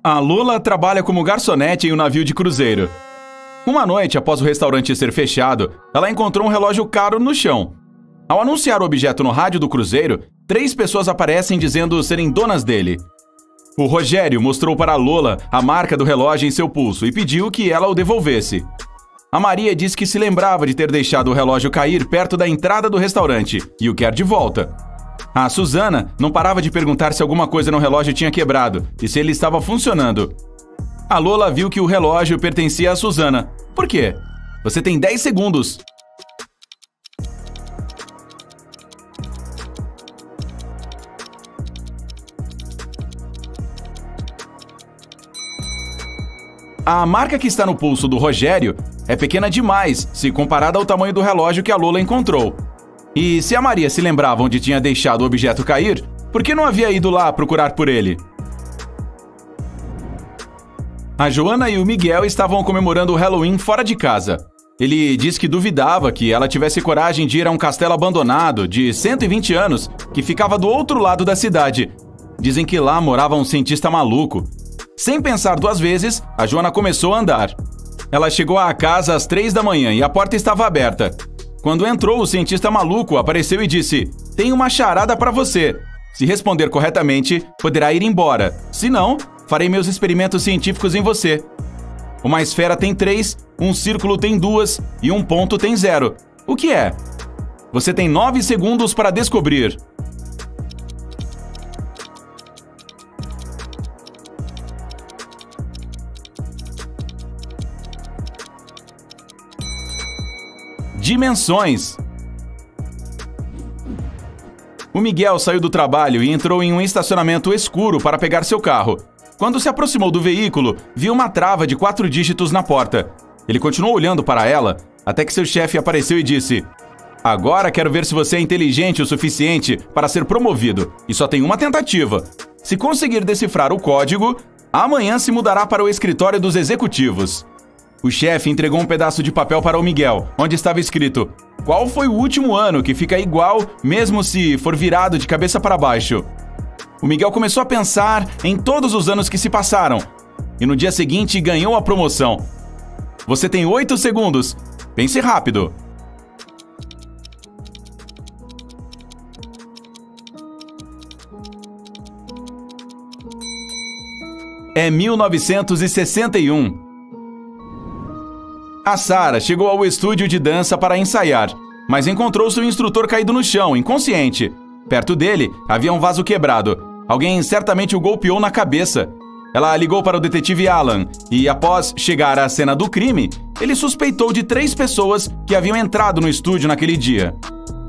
A Lula trabalha como garçonete em um navio de cruzeiro. Uma noite, após o restaurante ser fechado, ela encontrou um relógio caro no chão. Ao anunciar o objeto no rádio do cruzeiro, 3 pessoas aparecem dizendo serem donas dele. O Rogério mostrou para a Lola a marca do relógio em seu pulso e pediu que ela o devolvesse. A Maria disse que se lembrava de ter deixado o relógio cair perto da entrada do restaurante e o quer de volta. A Suzana não parava de perguntar se alguma coisa no relógio tinha quebrado e se ele estava funcionando. A Lola viu que o relógio pertencia a Suzana. Por quê? Você tem 10 segundos. A marca que está no pulso do Rogério é pequena demais se comparada ao tamanho do relógio que a Lola encontrou. E se a Maria se lembrava onde tinha deixado o objeto cair, por que não havia ido lá procurar por ele? A Joana e o Miguel estavam comemorando o Halloween fora de casa. Ele disse que duvidava que ela tivesse coragem de ir a um castelo abandonado de 120 anos que ficava do outro lado da cidade. Dizem que lá morava um cientista maluco. Sem pensar 2 vezes, a Joana começou a andar. Ela chegou à casa às 3 da manhã e a porta estava aberta. Quando entrou, o cientista maluco apareceu e disse: "Tem uma charada para você. Se responder corretamente, poderá ir embora. Se não, farei meus experimentos científicos em você. Uma esfera tem 3, um círculo tem 2 e um ponto tem 0. O que é? Você tem 9 segundos para descobrir." Dimensões. O Miguel saiu do trabalho e entrou em um estacionamento escuro para pegar seu carro. Quando se aproximou do veículo, viu uma trava de 4 dígitos na porta. Ele continuou olhando para ela, até que seu chefe apareceu e disse: "Agora quero ver se você é inteligente o suficiente para ser promovido, e só tem uma tentativa. Se conseguir decifrar o código, amanhã se mudará para o escritório dos executivos." O chefe entregou um pedaço de papel para o Miguel, onde estava escrito: "Qual foi o último ano que fica igual, mesmo se for virado de cabeça para baixo?" O Miguel começou a pensar em todos os anos que se passaram, e no dia seguinte ganhou a promoção. Você tem 8 segundos. Pense rápido. É 1961. A Sara chegou ao estúdio de dança para ensaiar, mas encontrou seu instrutor caído no chão, inconsciente. Perto dele havia um vaso quebrado. Alguém certamente o golpeou na cabeça. Ela ligou para o detetive Alan e, após chegar à cena do crime, ele suspeitou de 3 pessoas que haviam entrado no estúdio naquele dia.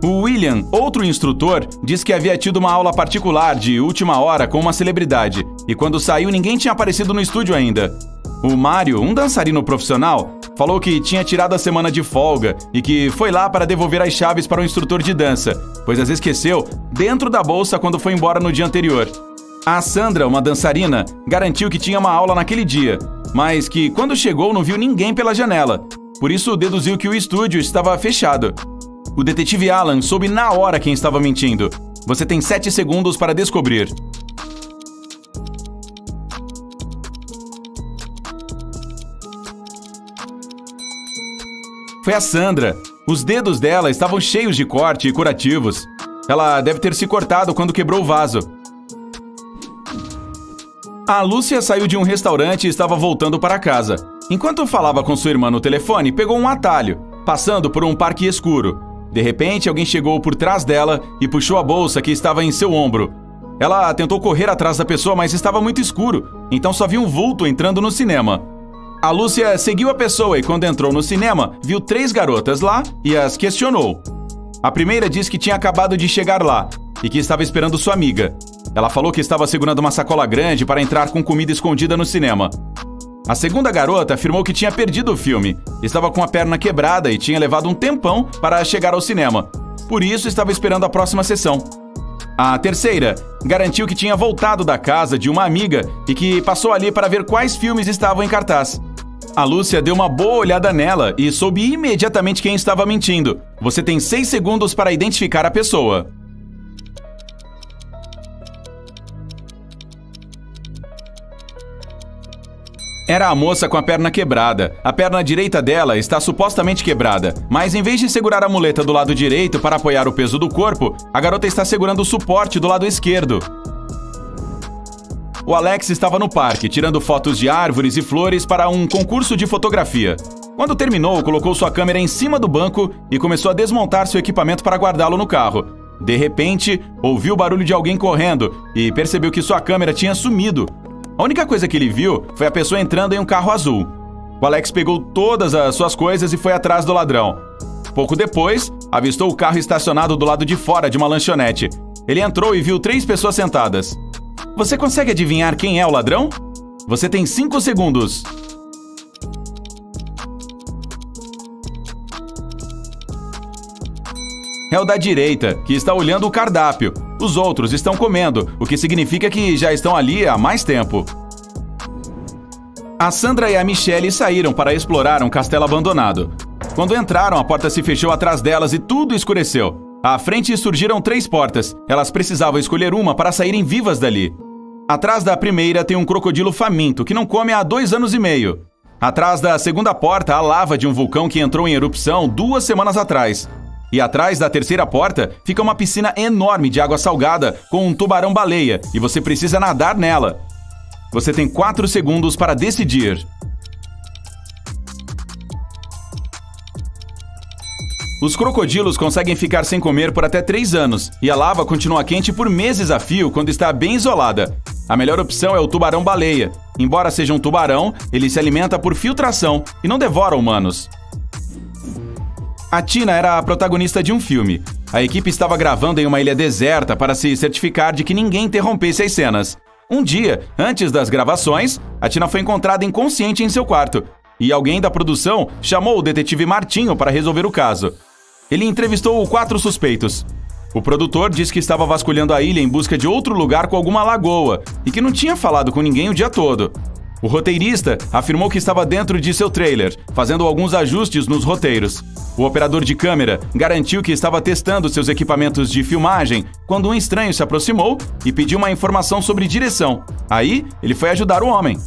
O William, outro instrutor, disse que havia tido uma aula particular de última hora com uma celebridade e quando saiu ninguém tinha aparecido no estúdio ainda. O Mário, um dançarino profissional, falou que tinha tirado a semana de folga e que foi lá para devolver as chaves para o instrutor de dança, pois as esqueceu dentro da bolsa quando foi embora no dia anterior. A Sandra, uma dançarina, garantiu que tinha uma aula naquele dia, mas que quando chegou não viu ninguém pela janela. Por isso deduziu que o estúdio estava fechado. O detetive Alan soube na hora quem estava mentindo. Você tem 7 segundos para descobrir. Foi a Sandra. Os dedos dela estavam cheios de corte e curativos. Ela deve ter se cortado quando quebrou o vaso. A Lúcia saiu de um restaurante e estava voltando para casa. Enquanto falava com sua irmã no telefone, pegou um atalho, passando por um parque escuro. De repente, alguém chegou por trás dela e puxou a bolsa que estava em seu ombro. Ela tentou correr atrás da pessoa, mas estava muito escuro, então só viu um vulto entrando no cinema. A Lúcia seguiu a pessoa e quando entrou no cinema, viu 3 garotas lá e as questionou. A primeira disse que tinha acabado de chegar lá e que estava esperando sua amiga. Ela falou que estava segurando uma sacola grande para entrar com comida escondida no cinema. A segunda garota afirmou que tinha perdido o filme, estava com a perna quebrada e tinha levado um tempão para chegar ao cinema. Por isso estava esperando a próxima sessão. A terceira garantiu que tinha voltado da casa de uma amiga e que passou ali para ver quais filmes estavam em cartaz. A Lúcia deu uma boa olhada nela e soube imediatamente quem estava mentindo. Você tem 6 segundos para identificar a pessoa. Era a moça com a perna quebrada. A perna direita dela está supostamente quebrada, mas em vez de segurar a muleta do lado direito para apoiar o peso do corpo, a garota está segurando o suporte do lado esquerdo. O Alex estava no parque, tirando fotos de árvores e flores para um concurso de fotografia. Quando terminou, colocou sua câmera em cima do banco e começou a desmontar seu equipamento para guardá-lo no carro. De repente, ouviu o barulho de alguém correndo e percebeu que sua câmera tinha sumido. A única coisa que ele viu foi a pessoa entrando em um carro azul. O Alex pegou todas as suas coisas e foi atrás do ladrão. Pouco depois, avistou o carro estacionado do lado de fora de uma lanchonete. Ele entrou e viu 3 pessoas sentadas. Você consegue adivinhar quem é o ladrão? Você tem 5 segundos. É o da direita, que está olhando o cardápio. Os outros estão comendo, o que significa que já estão ali há mais tempo. A Sandra e a Michelle saíram para explorar um castelo abandonado. Quando entraram, a porta se fechou atrás delas e tudo escureceu. À frente surgiram 3 portas. Elas precisavam escolher uma para saírem vivas dali. Atrás da primeira tem um crocodilo faminto que não come há 2 anos e meio. Atrás da segunda porta, a lava de um vulcão que entrou em erupção 2 semanas atrás. E atrás da terceira porta fica uma piscina enorme de água salgada com um tubarão-baleia e você precisa nadar nela. Você tem 4 segundos para decidir. Os crocodilos conseguem ficar sem comer por até 3 anos e a lava continua quente por meses a fio quando está bem isolada. A melhor opção é o tubarão-baleia. Embora seja um tubarão, ele se alimenta por filtração e não devora humanos. A Tina era a protagonista de um filme. A equipe estava gravando em uma ilha deserta para se certificar de que ninguém interrompesse as cenas. Um dia, antes das gravações, a Tina foi encontrada inconsciente em seu quarto e alguém da produção chamou o detetive Martinho para resolver o caso. Ele entrevistou 4 suspeitos. O produtor disse que estava vasculhando a ilha em busca de outro lugar com alguma lagoa e que não tinha falado com ninguém o dia todo. O roteirista afirmou que estava dentro de seu trailer, fazendo alguns ajustes nos roteiros. O operador de câmera garantiu que estava testando seus equipamentos de filmagem quando um estranho se aproximou e pediu uma informação sobre direção. Aí, ele foi ajudar o homem.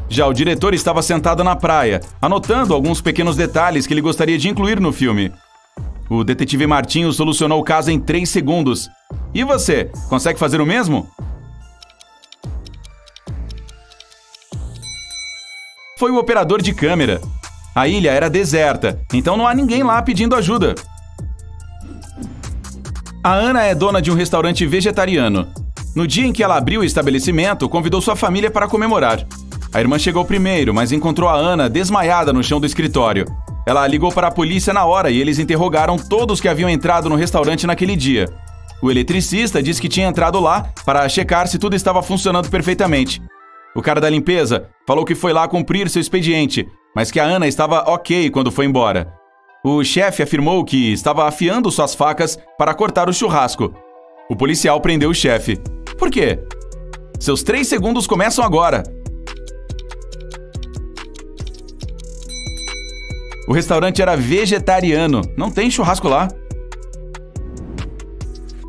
Já o diretor estava sentado na praia, anotando alguns pequenos detalhes que ele gostaria de incluir no filme. O detetive Martinho solucionou o caso em 3 segundos. E você, consegue fazer o mesmo? Foi o operador de câmera. A ilha era deserta, então não há ninguém lá pedindo ajuda. A Ana é dona de um restaurante vegetariano. No dia em que ela abriu o estabelecimento, convidou sua família para comemorar. A irmã chegou primeiro, mas encontrou a Ana desmaiada no chão do escritório. Ela ligou para a polícia na hora e eles interrogaram todos que haviam entrado no restaurante naquele dia. O eletricista disse que tinha entrado lá para checar se tudo estava funcionando perfeitamente. O cara da limpeza falou que foi lá cumprir seu expediente, mas que a Ana estava ok quando foi embora. O chefe afirmou que estava afiando suas facas para cortar o churrasco. O policial prendeu o chefe. Por quê? Seus 3 segundos começam agora. O restaurante era vegetariano, não tem churrasco lá.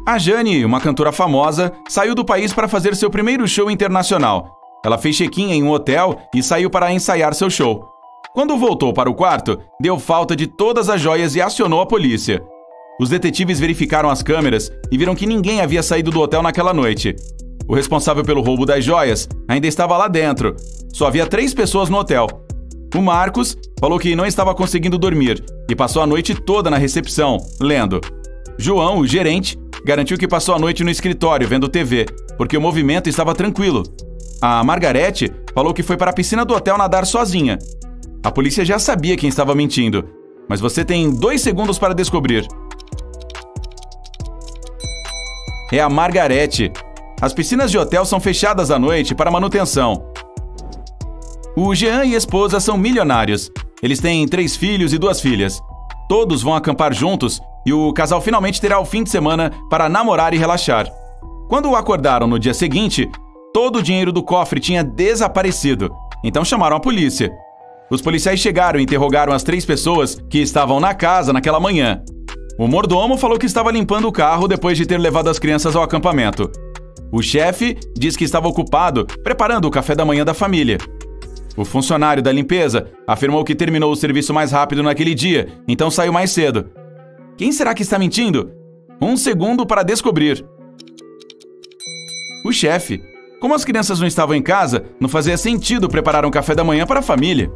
A Jane, uma cantora famosa, saiu do país para fazer seu primeiro show internacional. Ela fez check-in em um hotel e saiu para ensaiar seu show. Quando voltou para o quarto, deu falta de todas as joias e acionou a polícia. Os detetives verificaram as câmeras e viram que ninguém havia saído do hotel naquela noite. O responsável pelo roubo das joias ainda estava lá dentro. Só havia 3 pessoas no hotel. O Marcos falou que não estava conseguindo dormir e passou a noite toda na recepção, lendo. João, o gerente, garantiu que passou a noite no escritório vendo TV, porque o movimento estava tranquilo. A Margarete falou que foi para a piscina do hotel nadar sozinha. A polícia já sabia quem estava mentindo, mas você tem 2 segundos para descobrir. É a Margarete. As piscinas de hotel são fechadas à noite para manutenção. O Jean e a esposa são milionários. Eles têm 3 filhos e 2 filhas. Todos vão acampar juntos e o casal finalmente terá o fim de semana para namorar e relaxar. Quando acordaram no dia seguinte, todo o dinheiro do cofre tinha desaparecido, então chamaram a polícia. Os policiais chegaram e interrogaram as 3 pessoas que estavam na casa naquela manhã. O mordomo falou que estava limpando o carro depois de ter levado as crianças ao acampamento. O chefe disse que estava ocupado preparando o café da manhã da família. O funcionário da limpeza afirmou que terminou o serviço mais rápido naquele dia, então saiu mais cedo. Quem será que está mentindo? 1 segundo para descobrir. O chefe. Como as crianças não estavam em casa, não fazia sentido preparar um café da manhã para a família.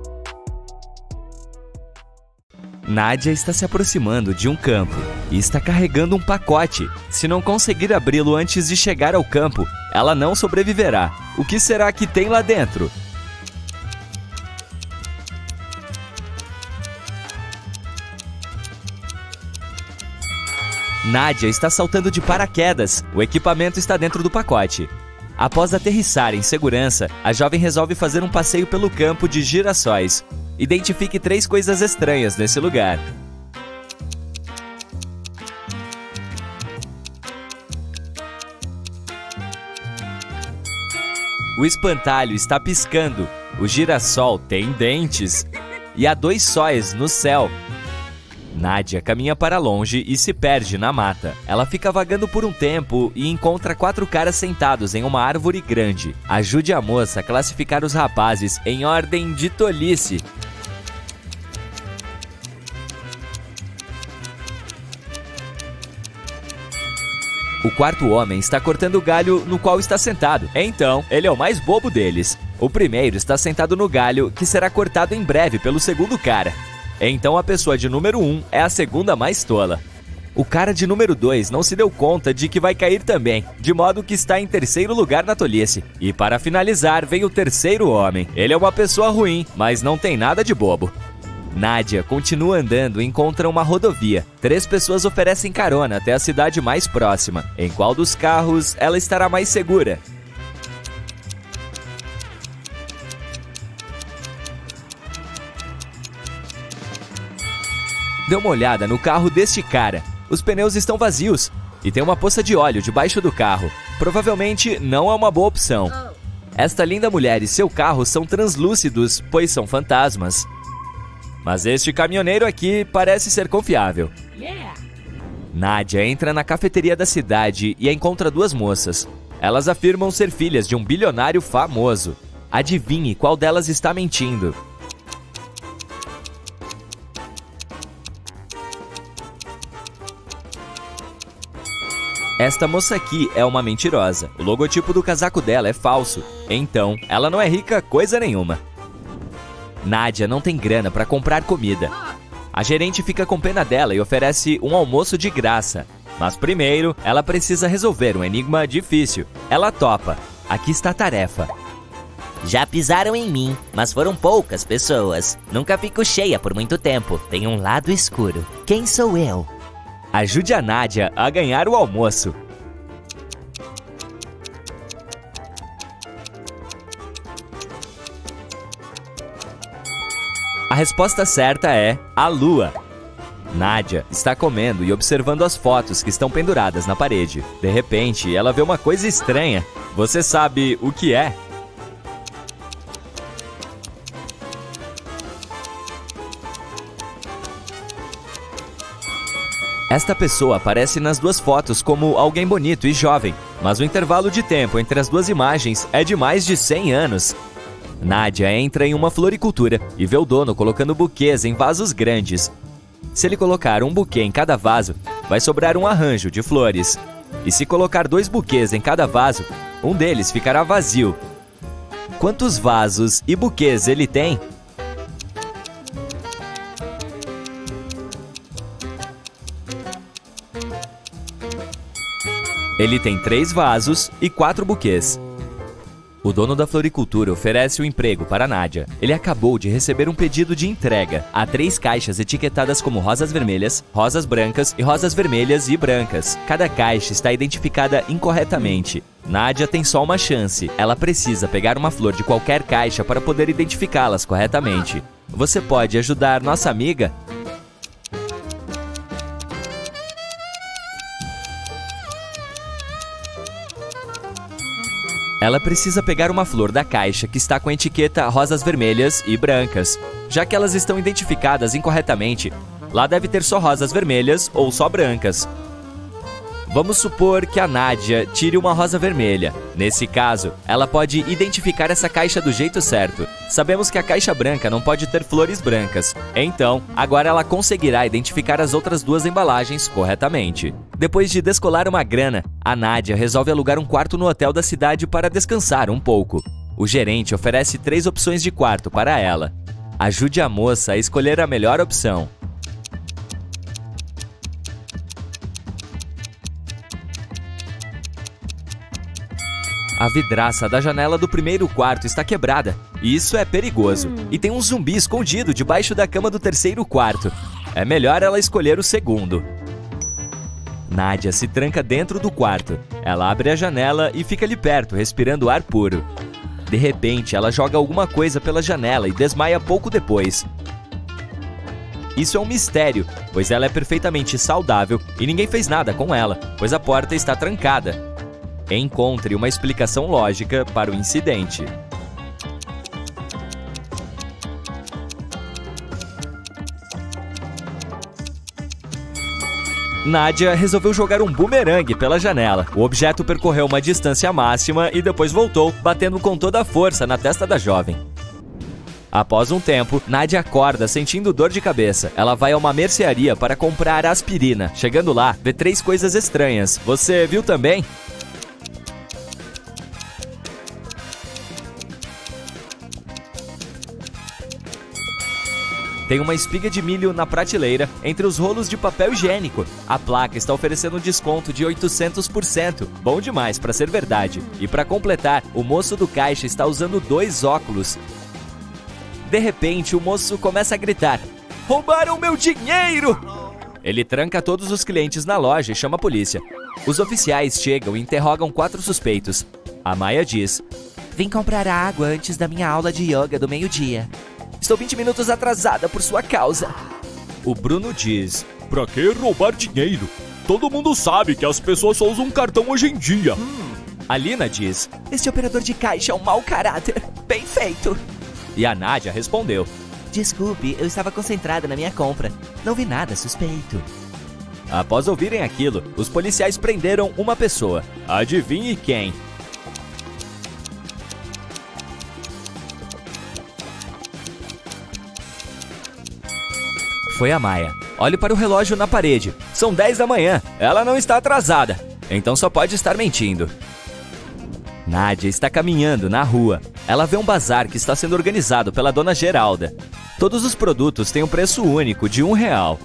Nádia está se aproximando de um campo e está carregando um pacote. Se não conseguir abri-lo antes de chegar ao campo, ela não sobreviverá. O que será que tem lá dentro? Nádia está saltando de paraquedas. O equipamento está dentro do pacote. Após aterrissar em segurança, a jovem resolve fazer um passeio pelo campo de girassóis. Identifique 3 coisas estranhas nesse lugar. O espantalho está piscando. O girassol tem dentes. E há 2 sóis no céu. Nádia caminha para longe e se perde na mata. Ela fica vagando por um tempo e encontra 4 caras sentados em uma árvore grande. Ajude a moça a classificar os rapazes em ordem de tolice. O 4º homem está cortando o galho no qual está sentado. Então, ele é o mais bobo deles. O primeiro está sentado no galho que será cortado em breve pelo segundo cara. Então a pessoa de número 1 é a segunda mais tola. O cara de número 2 não se deu conta de que vai cair também, de modo que está em 3º lugar na tolice. E para finalizar, vem o 3º homem. Ele é uma pessoa ruim, mas não tem nada de bobo. Nádia continua andando e encontra uma rodovia. 3 pessoas oferecem carona até a cidade mais próxima. Em qual dos carros ela estará mais segura? Dê uma olhada no carro deste cara. Os pneus estão vazios e tem uma poça de óleo debaixo do carro. Provavelmente não é uma boa opção. Esta linda mulher e seu carro são translúcidos, pois são fantasmas. Mas este caminhoneiro aqui parece ser confiável. Nádia entra na cafeteria da cidade e encontra 2 moças. Elas afirmam ser filhas de um bilionário famoso. Adivinhe qual delas está mentindo. Esta moça aqui é uma mentirosa. O logotipo do casaco dela é falso. Então, ela não é rica coisa nenhuma. Nádia não tem grana para comprar comida. A gerente fica com pena dela e oferece um almoço de graça. Mas primeiro, ela precisa resolver um enigma difícil. Ela topa. Aqui está a tarefa. Já pisaram em mim, mas foram poucas pessoas. Nunca fico cheia por muito tempo. Tem um lado escuro. Quem sou eu? Ajude a Nádia a ganhar o almoço. A resposta certa é a lua. Nádia está comendo e observando as fotos que estão penduradas na parede. De repente, ela vê uma coisa estranha. Você sabe o que é? Esta pessoa aparece nas 2 fotos como alguém bonito e jovem, mas o intervalo de tempo entre as 2 imagens é de mais de 100 anos. Nádia entra em uma floricultura e vê o dono colocando buquês em vasos grandes. Se ele colocar um buquê em cada vaso, vai sobrar um arranjo de flores. E se colocar 2 buquês em cada vaso, um deles ficará vazio. Quantos vasos e buquês ele tem? Ele tem 3 vasos e 4 buquês. O dono da floricultura oferece um emprego para Nádia. Ele acabou de receber um pedido de entrega. Há 3 caixas etiquetadas como rosas vermelhas, rosas brancas e rosas vermelhas e brancas. Cada caixa está identificada incorretamente. Nádia tem só uma chance. Ela precisa pegar uma flor de qualquer caixa para poder identificá-las corretamente. Você pode ajudar nossa amiga? Ela precisa pegar uma flor da caixa que está com a etiqueta rosas vermelhas e brancas. Já que elas estão identificadas incorretamente, lá deve ter só rosas vermelhas ou só brancas. Vamos supor que a Nádia tire uma rosa vermelha. Nesse caso, ela pode identificar essa caixa do jeito certo. Sabemos que a caixa branca não pode ter flores brancas. Então, agora ela conseguirá identificar as outras duas embalagens corretamente. Depois de descolar uma grana, a Nádia resolve alugar um quarto no hotel da cidade para descansar um pouco. O gerente oferece 3 opções de quarto para ela. Ajude a moça a escolher a melhor opção. A vidraça da janela do primeiro quarto está quebrada. Isso é perigoso. E tem um zumbi escondido debaixo da cama do terceiro quarto. É melhor ela escolher o segundo. Nádia se tranca dentro do quarto. Ela abre a janela e fica ali perto, respirando ar puro. De repente, ela joga alguma coisa pela janela e desmaia pouco depois. Isso é um mistério, pois ela é perfeitamente saudável e ninguém fez nada com ela, pois a porta está trancada. Encontre uma explicação lógica para o incidente. Nádia resolveu jogar um bumerangue pela janela. O objeto percorreu uma distância máxima e depois voltou, batendo com toda a força na testa da jovem. Após um tempo, Nádia acorda sentindo dor de cabeça. Ela vai a uma mercearia para comprar aspirina. Chegando lá, vê 3 coisas estranhas. Você viu também? Tem uma espiga de milho na prateleira entre os rolos de papel higiênico. A placa está oferecendo um desconto de 800%. Bom demais para ser verdade. E para completar, o moço do caixa está usando 2 óculos. De repente, o moço começa a gritar: "Roubaram meu dinheiro!" Ele tranca todos os clientes na loja e chama a polícia. Os oficiais chegam e interrogam 4 suspeitos. A Maia diz: Vim comprar água antes da minha aula de yoga do meio-dia. "Estou 20 minutos atrasada por sua causa." O Bruno diz: "Pra que roubar dinheiro? Todo mundo sabe que as pessoas só usam cartão hoje em dia." A Lina diz: Este operador de caixa é um mau caráter. Bem feito. E a Nádia respondeu: Desculpe, eu estava concentrada na minha compra. Não vi nada suspeito. Após ouvirem aquilo, os policiais prenderam uma pessoa. Adivinhe quem? Foi a Maia. Olhe para o relógio na parede. São 10 da manhã. Ela não está atrasada. Então só pode estar mentindo. Nádia está caminhando na rua. Ela vê um bazar que está sendo organizado pela dona Geralda. Todos os produtos têm um preço único de R$1.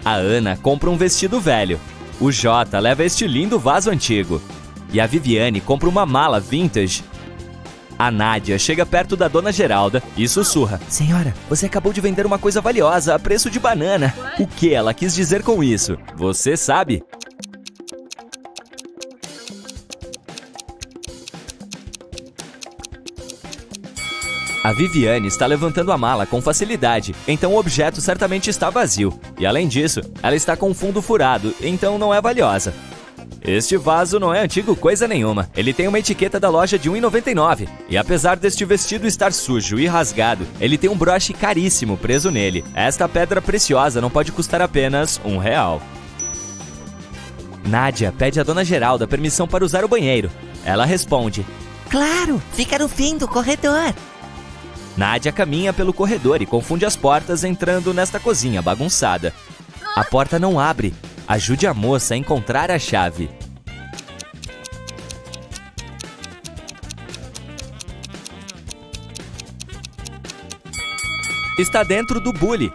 A Ana compra um vestido velho. O Jota leva este lindo vaso antigo. E a Viviane compra uma mala vintage. A Nádia chega perto da dona Geralda e sussurra: Senhora, você acabou de vender uma coisa valiosa a preço de banana. O que ela quis dizer com isso? Você sabe? A Viviane está levantando a mala com facilidade, então o objeto certamente está vazio. E além disso, ela está com um fundo furado, então não é valiosa. Este vaso não é antigo coisa nenhuma. Ele tem uma etiqueta da loja de R$1,99. E apesar deste vestido estar sujo e rasgado, ele tem um broche caríssimo preso nele. Esta pedra preciosa não pode custar apenas R$1. Nádia pede à dona Geralda permissão para usar o banheiro. Ela responde: Claro, fica no fim do corredor. Nádia caminha pelo corredor e confunde as portas entrando nesta cozinha bagunçada. A porta não abre. Ajude a moça a encontrar a chave. Está dentro do bule.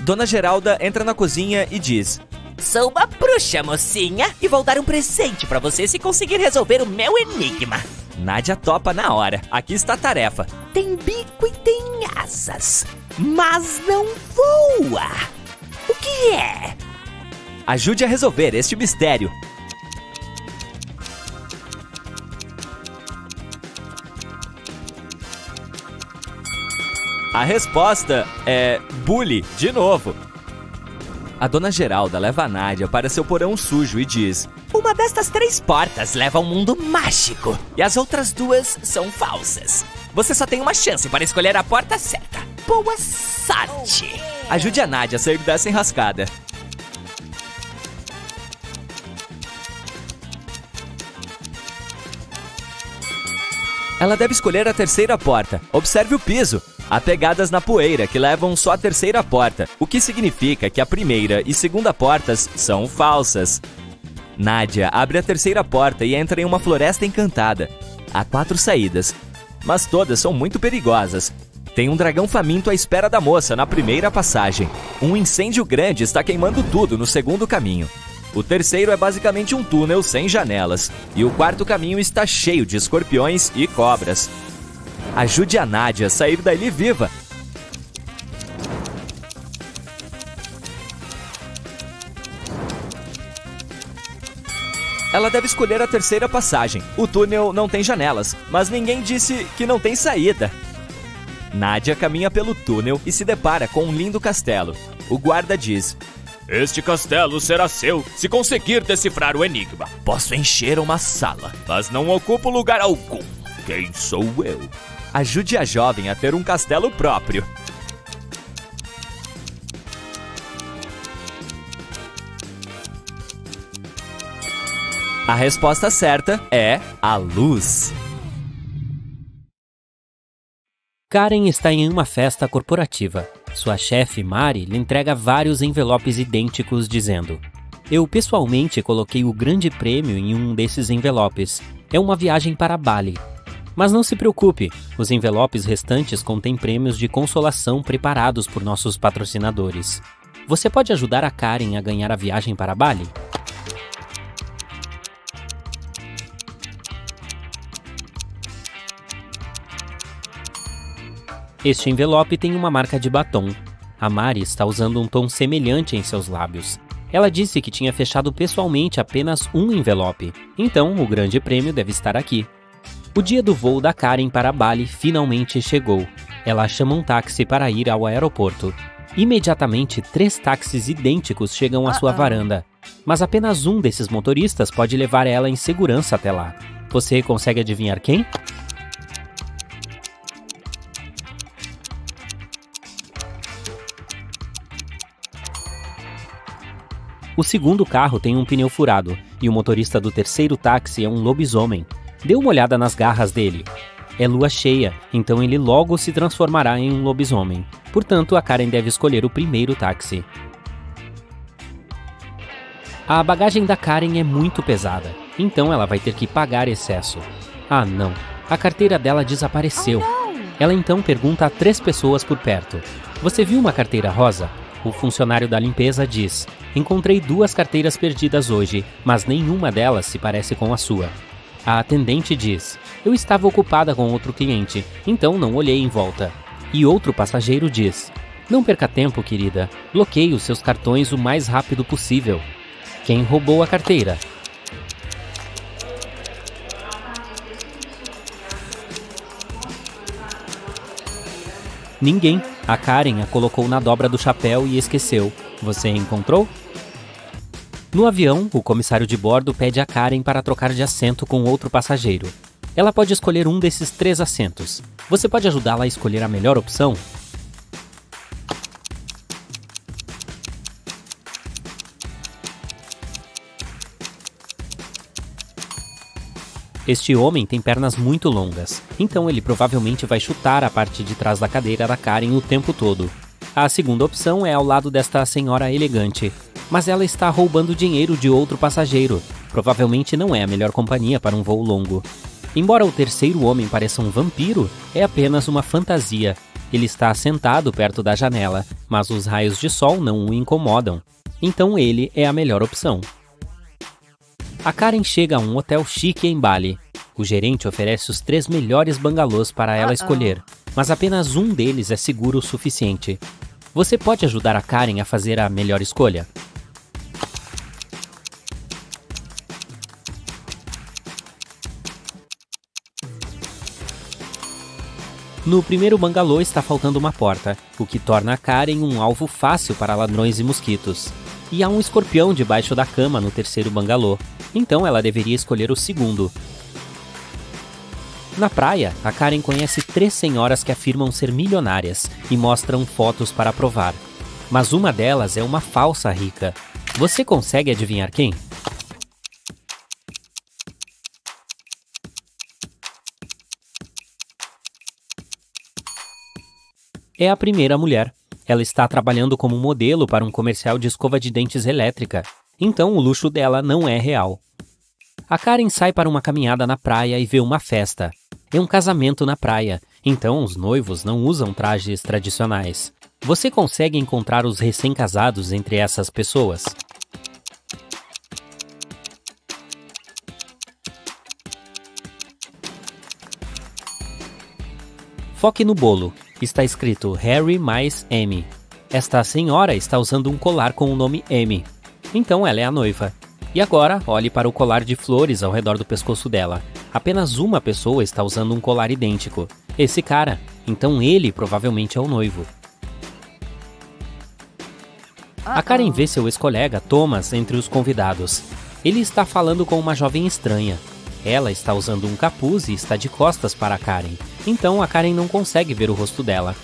Dona Geralda entra na cozinha e diz: Sou uma bruxa, mocinha, e vou dar um presente pra você se conseguir resolver o meu enigma. Nádia topa na hora. Aqui está a tarefa. Tem bico e tem asas, mas não voa. O que é? Ajude a resolver este mistério. A resposta é bule, de novo. A dona Geralda leva a Nádia para seu porão sujo e diz: Uma destas 3 portas leva ao mundo mágico, e as outras 2 são falsas. Você só tem uma chance para escolher a porta certa. Boa sorte! Ajude a Nádia a sair dessa enrascada. Ela deve escolher a terceira porta. Observe o piso. Há pegadas na poeira que levam só à terceira porta, o que significa que a primeira e segunda portas são falsas. Nádia abre a terceira porta e entra em uma floresta encantada. Há 4 saídas, mas todas são muito perigosas. Tem um dragão faminto à espera da moça na primeira passagem. Um incêndio grande está queimando tudo no segundo caminho. O terceiro é basicamente um túnel sem janelas. E o quarto caminho está cheio de escorpiões e cobras. Ajude a Nádia a sair dali viva. Ela deve escolher a terceira passagem. O túnel não tem janelas, mas ninguém disse que não tem saída. Nádia caminha pelo túnel e se depara com um lindo castelo. O guarda diz: Este castelo será seu se conseguir decifrar o enigma. Posso encher uma sala, Mas não ocupo lugar algum. Quem sou eu? ajude a jovem a ter um castelo próprio. A resposta certa é a luz. Karen está em uma festa corporativa. Sua chefe, Mari, lhe entrega vários envelopes idênticos dizendo: Eu pessoalmente coloquei o grande prêmio em um desses envelopes. É uma viagem para Bali. Mas não se preocupe, os envelopes restantes contêm prêmios de consolação preparados por nossos patrocinadores. Você pode ajudar a Karen a ganhar a viagem para Bali? Este envelope tem uma marca de batom. A Mari está usando um tom semelhante em seus lábios. Ela disse que tinha fechado pessoalmente apenas um envelope, então o grande prêmio deve estar aqui. O dia do voo da Karen para Bali finalmente chegou. Ela chama um táxi para ir ao aeroporto. Imediatamente, 3 táxis idênticos chegam à sua varanda, mas apenas um desses motoristas pode levar ela em segurança até lá. Você consegue adivinhar quem? O segundo carro tem um pneu furado, e o motorista do terceiro táxi é um lobisomem. Dê uma olhada nas garras dele. É lua cheia, então ele logo se transformará em um lobisomem. Portanto, a Karen deve escolher o primeiro táxi. A bagagem da Karen é muito pesada, então ela vai ter que pagar excesso. Ah não, a carteira dela desapareceu. Ela então pergunta a 3 pessoas por perto: Você viu uma carteira rosa? O funcionário da limpeza diz: Encontrei 2 carteiras perdidas hoje, mas nenhuma delas se parece com a sua. A atendente diz: Eu estava ocupada com outro cliente, então não olhei em volta. E outro passageiro diz: Não perca tempo, querida. Bloqueie os seus cartões o mais rápido possível. Quem roubou a carteira? Ninguém. A Karen a colocou na dobra do chapéu e esqueceu. Você encontrou? No avião, o comissário de bordo pede a Karen para trocar de assento com outro passageiro. Ela pode escolher um desses 3 assentos. Você pode ajudá-la a escolher a melhor opção? Este homem tem pernas muito longas, então ele provavelmente vai chutar a parte de trás da cadeira da Karen o tempo todo. A segunda opção é ao lado desta senhora elegante, mas ela está roubando dinheiro de outro passageiro. Provavelmente não é a melhor companhia para um voo longo. Embora o terceiro homem pareça um vampiro, é apenas uma fantasia. Ele está sentado perto da janela, mas os raios de sol não o incomodam. Então ele é a melhor opção. A Karen chega a um hotel chique em Bali. O gerente oferece os 3 melhores bangalôs para ela escolher, mas apenas um deles é seguro o suficiente. Você pode ajudar a Karen a fazer a melhor escolha? No primeiro bangalô está faltando uma porta, o que torna a Karen um alvo fácil para ladrões e mosquitos. E há um escorpião debaixo da cama no terceiro bangalô, então ela deveria escolher o segundo. Na praia, a Karen conhece 3 senhoras que afirmam ser milionárias e mostram fotos para provar. Mas uma delas é uma falsa rica. Você consegue adivinhar quem? É a primeira mulher. Ela está trabalhando como modelo para um comercial de escova de dentes elétrica. Então o luxo dela não é real. A Karen sai para uma caminhada na praia e vê uma festa. É um casamento na praia, então os noivos não usam trajes tradicionais. Você consegue encontrar os recém-casados entre essas pessoas? Foque no bolo. Está escrito Harry mais Amy. Esta senhora está usando um colar com o nome Amy. Então ela é a noiva. E agora, olhe para o colar de flores ao redor do pescoço dela. Apenas uma pessoa está usando um colar idêntico. Esse cara. Então ele provavelmente é o noivo. A Karen vê seu ex-colega Thomas entre os convidados. Ele está falando com uma jovem estranha. Ela está usando um capuz e está de costas para a Karen. Então a Karen não consegue ver o rosto dela.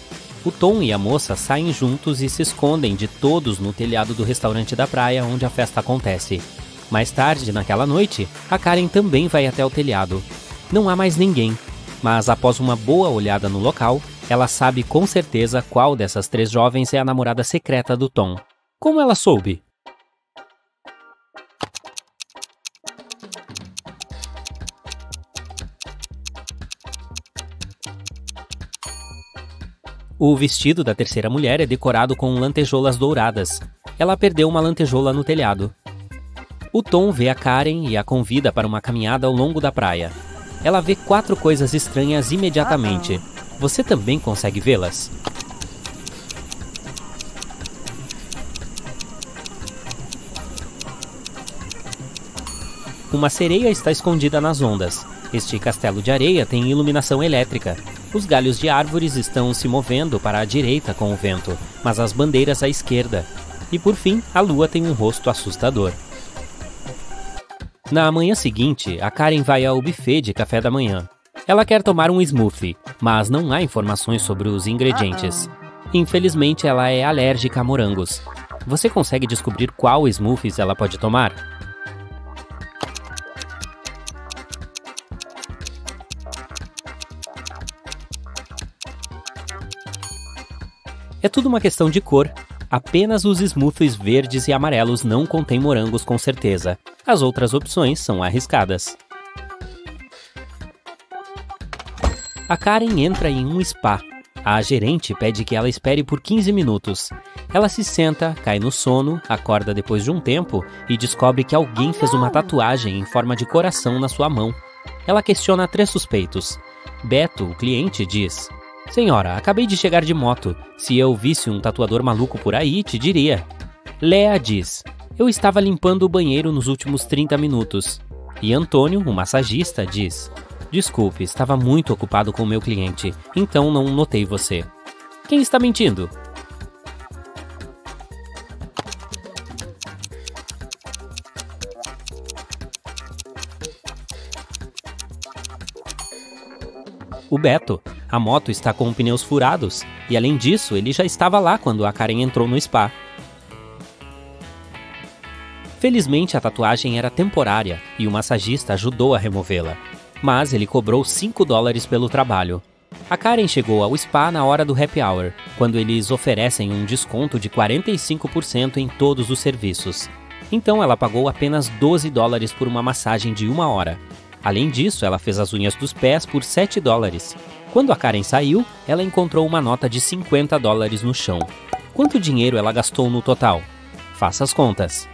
O Tom e a moça saem juntos e se escondem de todos no telhado do restaurante da praia onde a festa acontece. Mais tarde, naquela noite, a Karen também vai até o telhado. Não há mais ninguém, mas após uma boa olhada no local, ela sabe com certeza qual dessas 3 jovens é a namorada secreta do Tom. Como ela soube? O vestido da terceira mulher é decorado com lantejoulas douradas. Ela perdeu uma lantejoula no telhado. O Tom vê a Karen e a convida para uma caminhada ao longo da praia. Ela vê 4 coisas estranhas imediatamente. Você também consegue vê-las? Uma sereia está escondida nas ondas. Este castelo de areia tem iluminação elétrica. Os galhos de árvores estão se movendo para a direita com o vento, mas as bandeiras à esquerda. E por fim, a lua tem um rosto assustador. Na manhã seguinte, a Karen vai ao buffet de café da manhã. Ela quer tomar um smoothie, mas não há informações sobre os ingredientes. Infelizmente, ela é alérgica a morangos. Você consegue descobrir qual smoothies ela pode tomar? É tudo uma questão de cor. Apenas os smoothies verdes e amarelos não contêm morangos com certeza. As outras opções são arriscadas. A Karen entra em um spa. A gerente pede que ela espere por 15 minutos. Ela se senta, cai no sono, acorda depois de um tempo e descobre que alguém fez uma tatuagem em forma de coração na sua mão. Ela questiona 3 suspeitos. Beto, o cliente, diz: "Senhora, acabei de chegar de moto. Se eu visse um tatuador maluco por aí, te diria." Lea diz: "Eu estava limpando o banheiro nos últimos 30 minutos. E Antônio, o massagista, diz: "Desculpe, estava muito ocupado com o meu cliente, então não notei você." Quem está mentindo? O Beto. A moto está com pneus furados, e além disso, ele já estava lá quando a Karen entrou no spa. Felizmente, a tatuagem era temporária e o massagista ajudou a removê-la. Mas ele cobrou $5 pelo trabalho. A Karen chegou ao spa na hora do happy hour, quando eles oferecem um desconto de 45% em todos os serviços. Então ela pagou apenas $12 por uma massagem de 1 hora. Além disso, ela fez as unhas dos pés por $7. Quando a Karen saiu, ela encontrou uma nota de $50 no chão. Quanto dinheiro ela gastou no total? Faça as contas.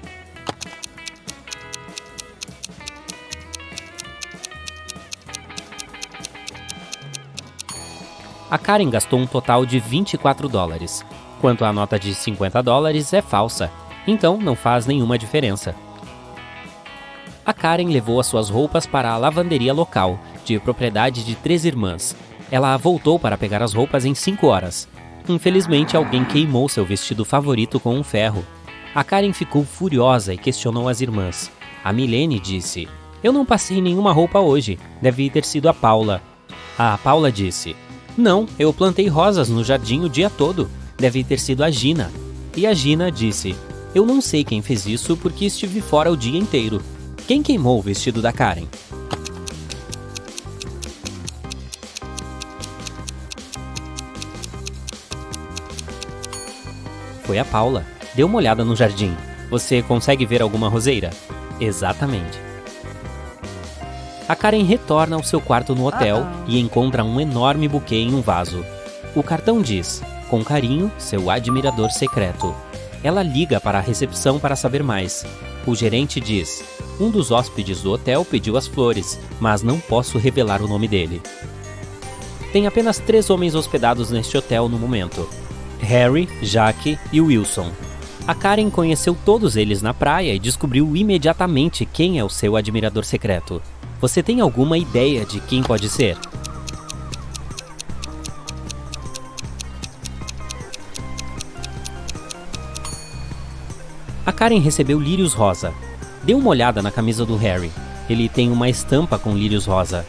A Karen gastou um total de $24. Quanto à nota de $50, é falsa, então não faz nenhuma diferença. A Karen levou as suas roupas para a lavanderia local, de propriedade de 3 irmãs. Ela voltou para pegar as roupas em 5 horas. Infelizmente, alguém queimou seu vestido favorito com um ferro. A Karen ficou furiosa e questionou as irmãs. A Milene disse: "Eu não passei nenhuma roupa hoje, deve ter sido a Paula." A Paula disse: "Não, eu plantei rosas no jardim o dia todo, deve ter sido a Gina." E a Gina disse: "Eu não sei quem fez isso porque estive fora o dia inteiro." Quem queimou o vestido da Karen? Foi a Paula. Dê uma olhada no jardim. Você consegue ver alguma roseira? Exatamente. A Karen retorna ao seu quarto no hotel e encontra um enorme buquê em um vaso. O cartão diz, com carinho, seu admirador secreto. Ela liga para a recepção para saber mais. O gerente diz, um dos hóspedes do hotel pediu as flores, mas não posso revelar o nome dele. Tem apenas 3 homens hospedados neste hotel no momento. Harry, Jack e Wilson. A Karen conheceu todos eles na praia e descobriu imediatamente quem é o seu admirador secreto. Você tem alguma ideia de quem pode ser? A Karen recebeu lírios rosa. Dê uma olhada na camisa do Harry. Ele tem uma estampa com lírios rosa.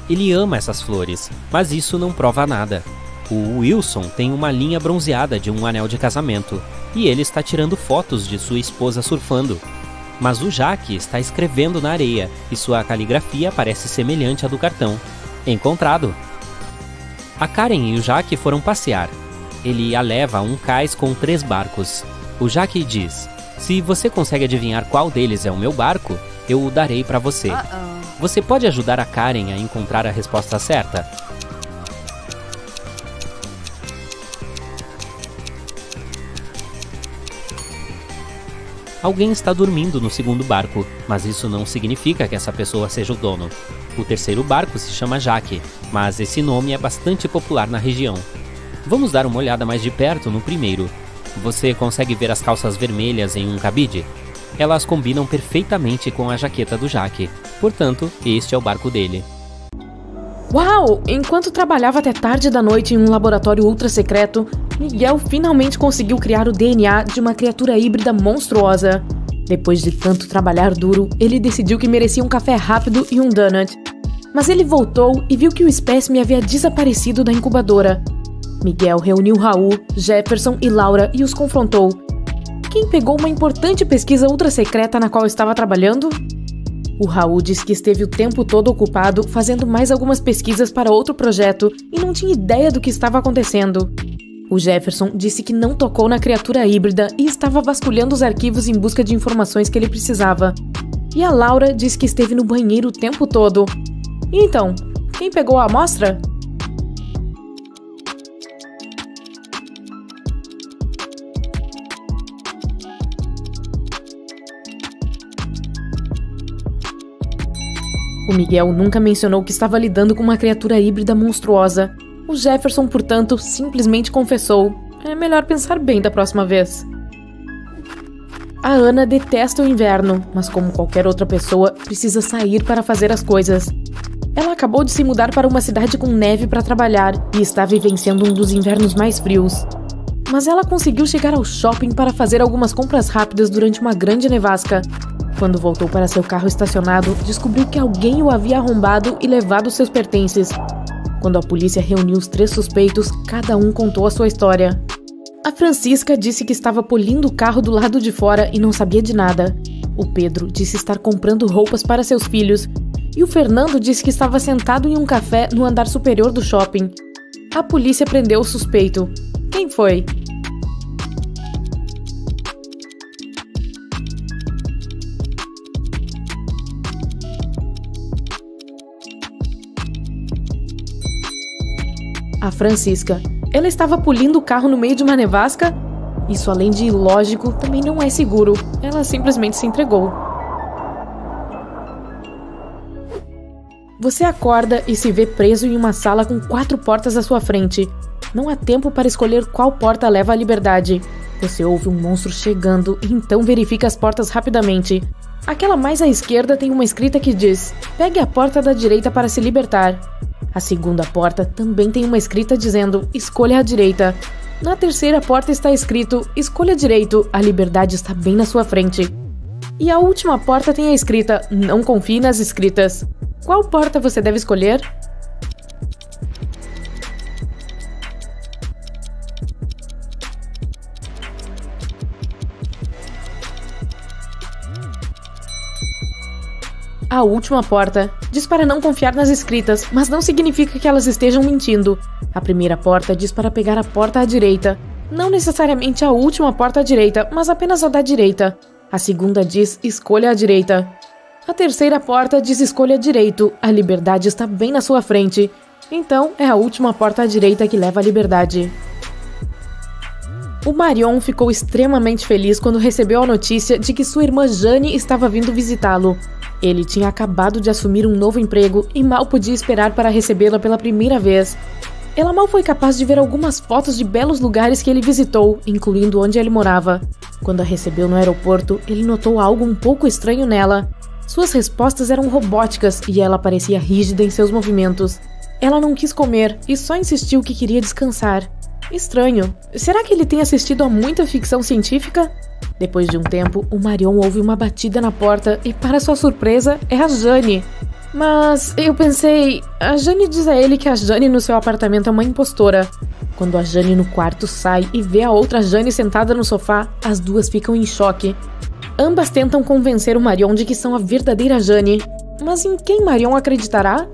Ele ama essas flores, mas isso não prova nada. O Wilson tem uma linha bronzeada de um anel de casamento, e ele está tirando fotos de sua esposa surfando. Mas o Jack está escrevendo na areia, e sua caligrafia parece semelhante à do cartão. Encontrado! A Karen e o Jack foram passear. Ele a leva a um cais com 3 barcos. O Jack diz, se você consegue adivinhar qual deles é o meu barco, eu o darei para você. Você pode ajudar a Karen a encontrar a resposta certa? Alguém está dormindo no segundo barco, mas isso não significa que essa pessoa seja o dono. O terceiro barco se chama Jack, mas esse nome é bastante popular na região. Vamos dar uma olhada mais de perto no primeiro. Você consegue ver as calças vermelhas em um cabide? Elas combinam perfeitamente com a jaqueta do Jack. Portanto, este é o barco dele. Uau! Enquanto trabalhava até tarde da noite em um laboratório ultra secreto, Miguel finalmente conseguiu criar o DNA de uma criatura híbrida monstruosa. Depois de tanto trabalhar duro, ele decidiu que merecia um café rápido e um donut. Mas ele voltou e viu que o espécime havia desaparecido da incubadora. Miguel reuniu Raul, Jefferson e Laura e os confrontou. Quem pegou uma importante pesquisa ultra secreta na qual estava trabalhando? O Raul disse que esteve o tempo todo ocupado fazendo mais algumas pesquisas para outro projeto e não tinha ideia do que estava acontecendo. O Jefferson disse que não tocou na criatura híbrida e estava vasculhando os arquivos em busca de informações que ele precisava. E a Laura disse que esteve no banheiro o tempo todo. E então, quem pegou a amostra? O Miguel nunca mencionou que estava lidando com uma criatura híbrida monstruosa. O Jefferson, portanto, simplesmente confessou. É melhor pensar bem da próxima vez. A Ana detesta o inverno, mas como qualquer outra pessoa, precisa sair para fazer as coisas. Ela acabou de se mudar para uma cidade com neve para trabalhar e está vivenciando um dos invernos mais frios. Mas ela conseguiu chegar ao shopping para fazer algumas compras rápidas durante uma grande nevasca. Quando voltou para seu carro estacionado, descobriu que alguém o havia arrombado e levado seus pertences. Quando a polícia reuniu os 3 suspeitos, cada um contou a sua história. A Francisca disse que estava polindo o carro do lado de fora e não sabia de nada. O Pedro disse estar comprando roupas para seus filhos. E o Fernando disse que estava sentado em um café no andar superior do shopping. A polícia prendeu o suspeito. Quem foi? A Francisca. Ela estava polindo o carro no meio de uma nevasca? Isso, além de ilógico, também não é seguro. Ela simplesmente se entregou. Você acorda e se vê preso em uma sala com 4 portas à sua frente. Não há tempo para escolher qual porta leva à liberdade. Você ouve um monstro chegando e então verifica as portas rapidamente. Aquela mais à esquerda tem uma escrita que diz: pegue a porta da direita para se libertar. A segunda porta também tem uma escrita dizendo: escolha a direita. Na terceira porta está escrito: escolha direito, a liberdade está bem na sua frente. E a última porta tem a escrita: não confie nas escritas. Qual porta você deve escolher? A última porta diz para não confiar nas escritas, mas não significa que elas estejam mentindo. A primeira porta diz para pegar a porta à direita. Não necessariamente a última porta à direita, mas apenas a da direita. A segunda diz, escolha a direita. A terceira porta diz, escolha direito. A liberdade está bem na sua frente. Então, é a última porta à direita que leva à liberdade. O Marion ficou extremamente feliz quando recebeu a notícia de que sua irmã Jane estava vindo visitá-lo. Ele tinha acabado de assumir um novo emprego e mal podia esperar para recebê-la pela primeira vez. Ela mal foi capaz de ver algumas fotos de belos lugares que ele visitou, incluindo onde ele morava. Quando a recebeu no aeroporto, ele notou algo um pouco estranho nela. Suas respostas eram robóticas e ela parecia rígida em seus movimentos. Ela não quis comer e só insistiu que queria descansar. Estranho. Será que ele tem assistido a muita ficção científica? Depois de um tempo, o Marion ouve uma batida na porta e, para sua surpresa, é a Jane. Mas eu pensei... A Jane diz a ele que a Jane no seu apartamento é uma impostora. Quando a Jane no quarto sai e vê a outra Jane sentada no sofá, as duas ficam em choque. Ambas tentam convencer o Marion de que são a verdadeira Jane. Mas em quem Marion acreditará?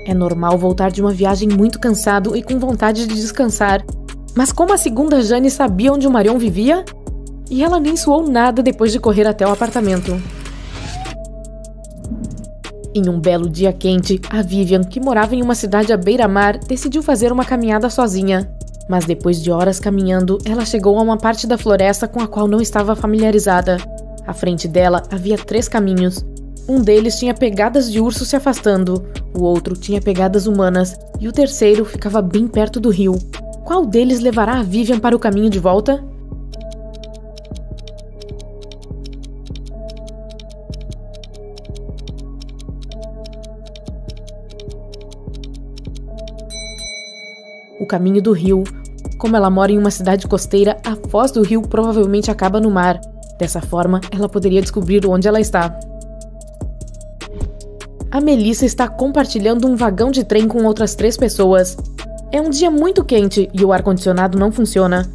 É normal voltar de uma viagem muito cansado e com vontade de descansar. Mas como a segunda Jane sabia onde o Marion vivia? E ela nem suou nada depois de correr até o apartamento. Em um belo dia quente, a Vivian, que morava em uma cidade à beira-mar, decidiu fazer uma caminhada sozinha. Mas depois de horas caminhando, ela chegou a uma parte da floresta com a qual não estava familiarizada. À frente dela havia 3 caminhos. Um deles tinha pegadas de urso se afastando, o outro tinha pegadas humanas e o terceiro ficava bem perto do rio. Qual deles levará a Vivian para o caminho de volta? O caminho do rio. Como ela mora em uma cidade costeira, a foz do rio provavelmente acaba no mar. Dessa forma, ela poderia descobrir onde ela está. A Melissa está compartilhando um vagão de trem com outras 3 pessoas. É um dia muito quente e o ar-condicionado não funciona.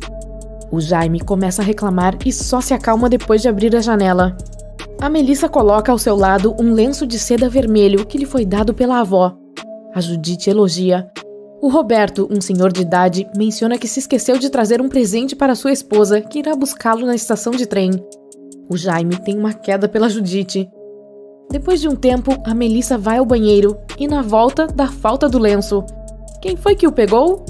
O Jaime começa a reclamar e só se acalma depois de abrir a janela. A Melissa coloca ao seu lado um lenço de seda vermelho que lhe foi dado pela avó. A Judite elogia. O Roberto, um senhor de idade, menciona que se esqueceu de trazer um presente para sua esposa, que irá buscá-lo na estação de trem. O Jaime tem uma queda pela Judite. Depois de um tempo, a Melissa vai ao banheiro e na volta dá falta do lenço. Quem foi que o pegou?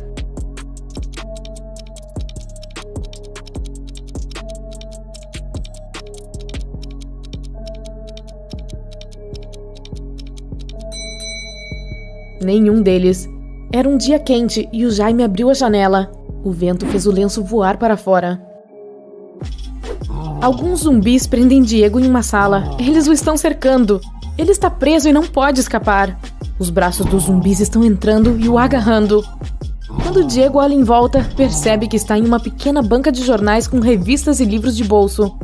Nenhum deles. Era um dia quente e o Jaime abriu a janela. O vento fez o lenço voar para fora. Alguns zumbis prendem Diego em uma sala. Eles o estão cercando. Ele está preso e não pode escapar. Os braços dos zumbis estão entrando e o agarrando. Quando Diego olha em volta, percebe que está em uma pequena banca de jornais com revistas e livros de bolso.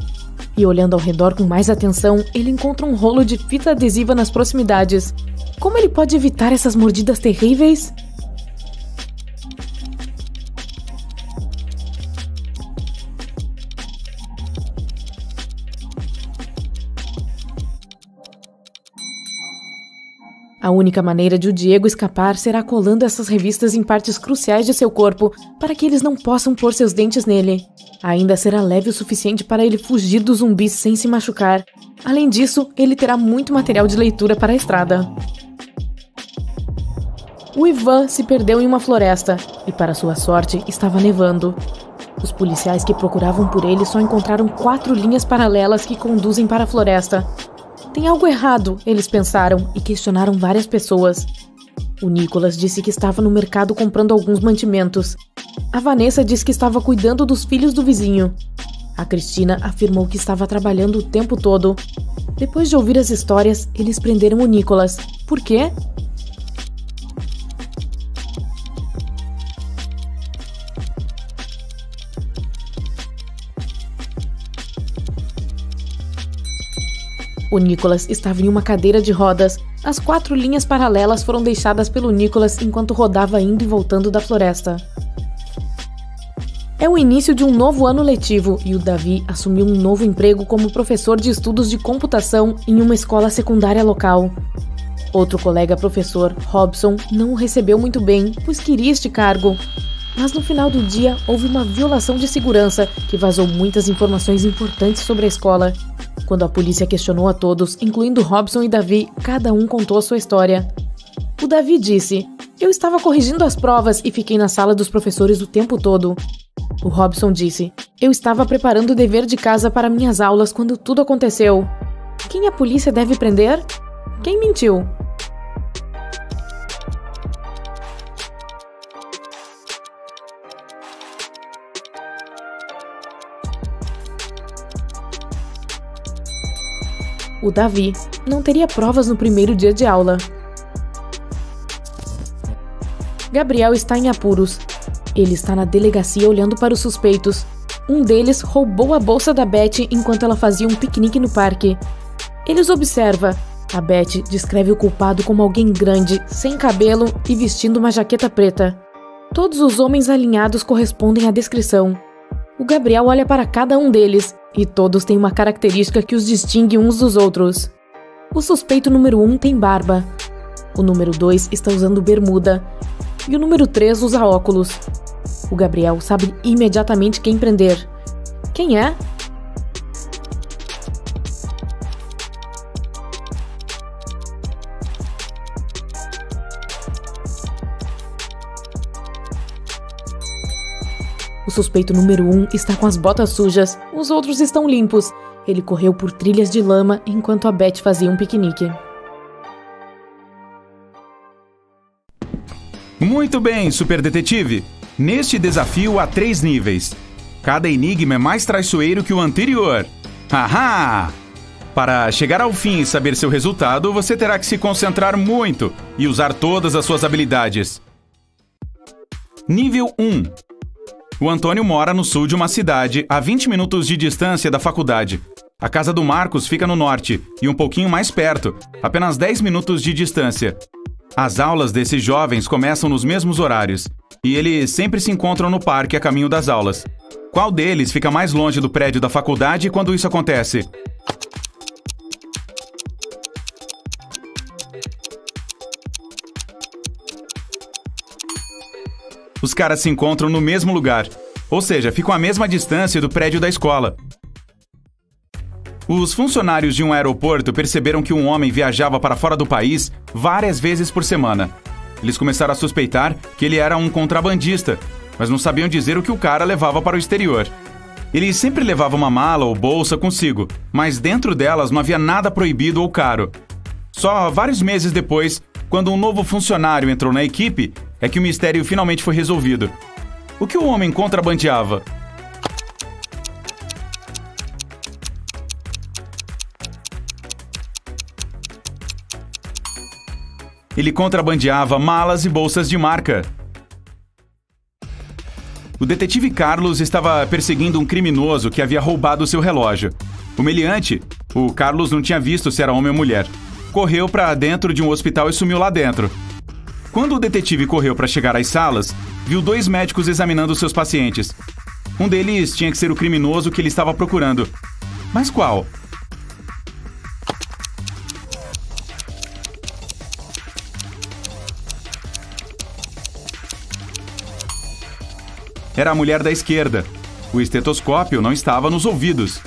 E olhando ao redor com mais atenção, ele encontra um rolo de fita adesiva nas proximidades. Como ele pode evitar essas mordidas terríveis? A única maneira de o Diego escapar será colando essas revistas em partes cruciais de seu corpo para que eles não possam pôr seus dentes nele. Ainda será leve o suficiente para ele fugir dos zumbis sem se machucar. Além disso, ele terá muito material de leitura para a estrada. O Ivan se perdeu em uma floresta e, para sua sorte, estava nevando. Os policiais que procuravam por ele só encontraram 4 linhas paralelas que conduzem para a floresta. Tem algo errado, eles pensaram e questionaram várias pessoas. O Nicholas disse que estava no mercado comprando alguns mantimentos. A Vanessa disse que estava cuidando dos filhos do vizinho. A Cristina afirmou que estava trabalhando o tempo todo. Depois de ouvir as histórias, eles prenderam o Nicholas. Por quê? O Nicholas estava em uma cadeira de rodas. As 4 linhas paralelas foram deixadas pelo Nicholas enquanto rodava indo e voltando da floresta. É o início de um novo ano letivo e o Davi assumiu um novo emprego como professor de estudos de computação em uma escola secundária local. Outro colega professor, Robson, não o recebeu muito bem, pois queria este cargo. Mas no final do dia, houve uma violação de segurança que vazou muitas informações importantes sobre a escola. Quando a polícia questionou a todos, incluindo Robson e Davi, cada um contou a sua história. O Davi disse: "Eu estava corrigindo as provas e fiquei na sala dos professores o tempo todo." O Robson disse: "Eu estava preparando o dever de casa para minhas aulas quando tudo aconteceu." Quem a polícia deve prender? Quem mentiu? O Davi não teria provas no primeiro dia de aula. Gabriel está em apuros. Ele está na delegacia olhando para os suspeitos. Um deles roubou a bolsa da Beth enquanto ela fazia um piquenique no parque. Ele os observa. A Beth descreve o culpado como alguém grande, sem cabelo e vestindo uma jaqueta preta. Todos os homens alinhados correspondem à descrição. O Gabriel olha para cada um deles, e todos têm uma característica que os distingue uns dos outros. O suspeito número 1 tem barba. O número 2 está usando bermuda. E o número 3 usa óculos. O Gabriel sabe imediatamente quem prender. Quem é? O suspeito número 1 está com as botas sujas, os outros estão limpos. Ele correu por trilhas de lama enquanto a Beth fazia um piquenique. Muito bem, super detetive. Neste desafio há 3 níveis. Cada enigma é mais traiçoeiro que o anterior. Haha! Para chegar ao fim e saber seu resultado, você terá que se concentrar muito e usar todas as suas habilidades. Nível 1. O Antônio mora no sul de uma cidade, a 20 minutos de distância da faculdade. A casa do Marcos fica no norte e um pouquinho mais perto, apenas 10 minutos de distância. As aulas desses jovens começam nos mesmos horários e eles sempre se encontram no parque a caminho das aulas. Qual deles fica mais longe do prédio da faculdade quando isso acontece? Os caras se encontram no mesmo lugar, ou seja, ficam à mesma distância do prédio da escola. Os funcionários de um aeroporto perceberam que um homem viajava para fora do país várias vezes por semana. Eles começaram a suspeitar que ele era um contrabandista, mas não sabiam dizer o que o cara levava para o exterior. Ele sempre levava uma mala ou bolsa consigo, mas dentro delas não havia nada proibido ou caro. Só vários meses depois, quando um novo funcionário entrou na equipe, é que o mistério finalmente foi resolvido. O que o homem contrabandeava? Ele contrabandeava malas e bolsas de marca. O detetive Carlos estava perseguindo um criminoso que havia roubado seu relógio. O meliante, o Carlos não tinha visto se era homem ou mulher. Correu para dentro de um hospital e sumiu lá dentro. Quando o detetive correu para chegar às salas, viu 2 médicos examinando seus pacientes. Um deles tinha que ser o criminoso que ele estava procurando. Mas qual? Era a mulher da esquerda. O estetoscópio não estava nos ouvidos.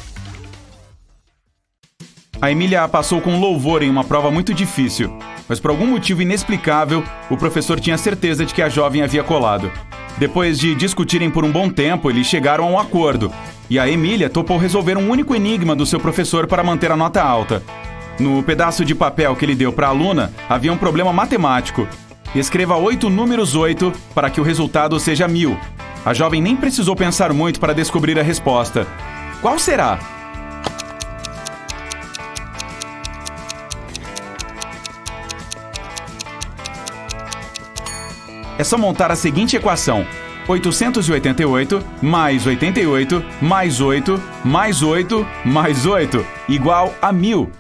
A Emília passou com louvor em uma prova muito difícil, mas por algum motivo inexplicável, o professor tinha certeza de que a jovem havia colado. Depois de discutirem por um bom tempo, eles chegaram a um acordo, e a Emília topou resolver um único enigma do seu professor para manter a nota alta. No pedaço de papel que ele deu para a aluna, havia um problema matemático. Escreva 8 números 8 para que o resultado seja 1000. A jovem nem precisou pensar muito para descobrir a resposta. Qual será? É só montar a seguinte equação: 888 mais 88 mais 8 mais 8 mais 8 igual a 1000.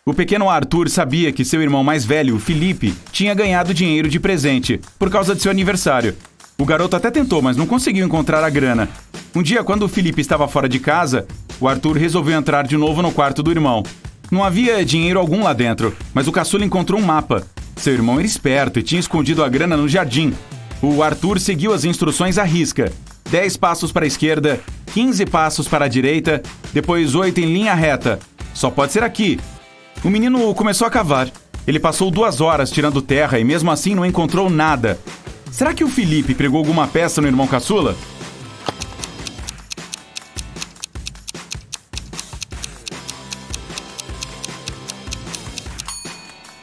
O pequeno Arthur sabia que seu irmão mais velho, Felipe, tinha ganhado dinheiro de presente por causa de seu aniversário. O garoto até tentou, mas não conseguiu encontrar a grana. Um dia, quando o Felipe estava fora de casa, o Arthur resolveu entrar de novo no quarto do irmão. Não havia dinheiro algum lá dentro, mas o caçula encontrou um mapa. Seu irmão era esperto e tinha escondido a grana no jardim. O Arthur seguiu as instruções à risca. 10 passos para a esquerda, 15 passos para a direita, depois 8 em linha reta. Só pode ser aqui. O menino começou a cavar. Ele passou 2 horas tirando terra e mesmo assim não encontrou nada. Será que o Felipe pregou alguma peça no irmão caçula?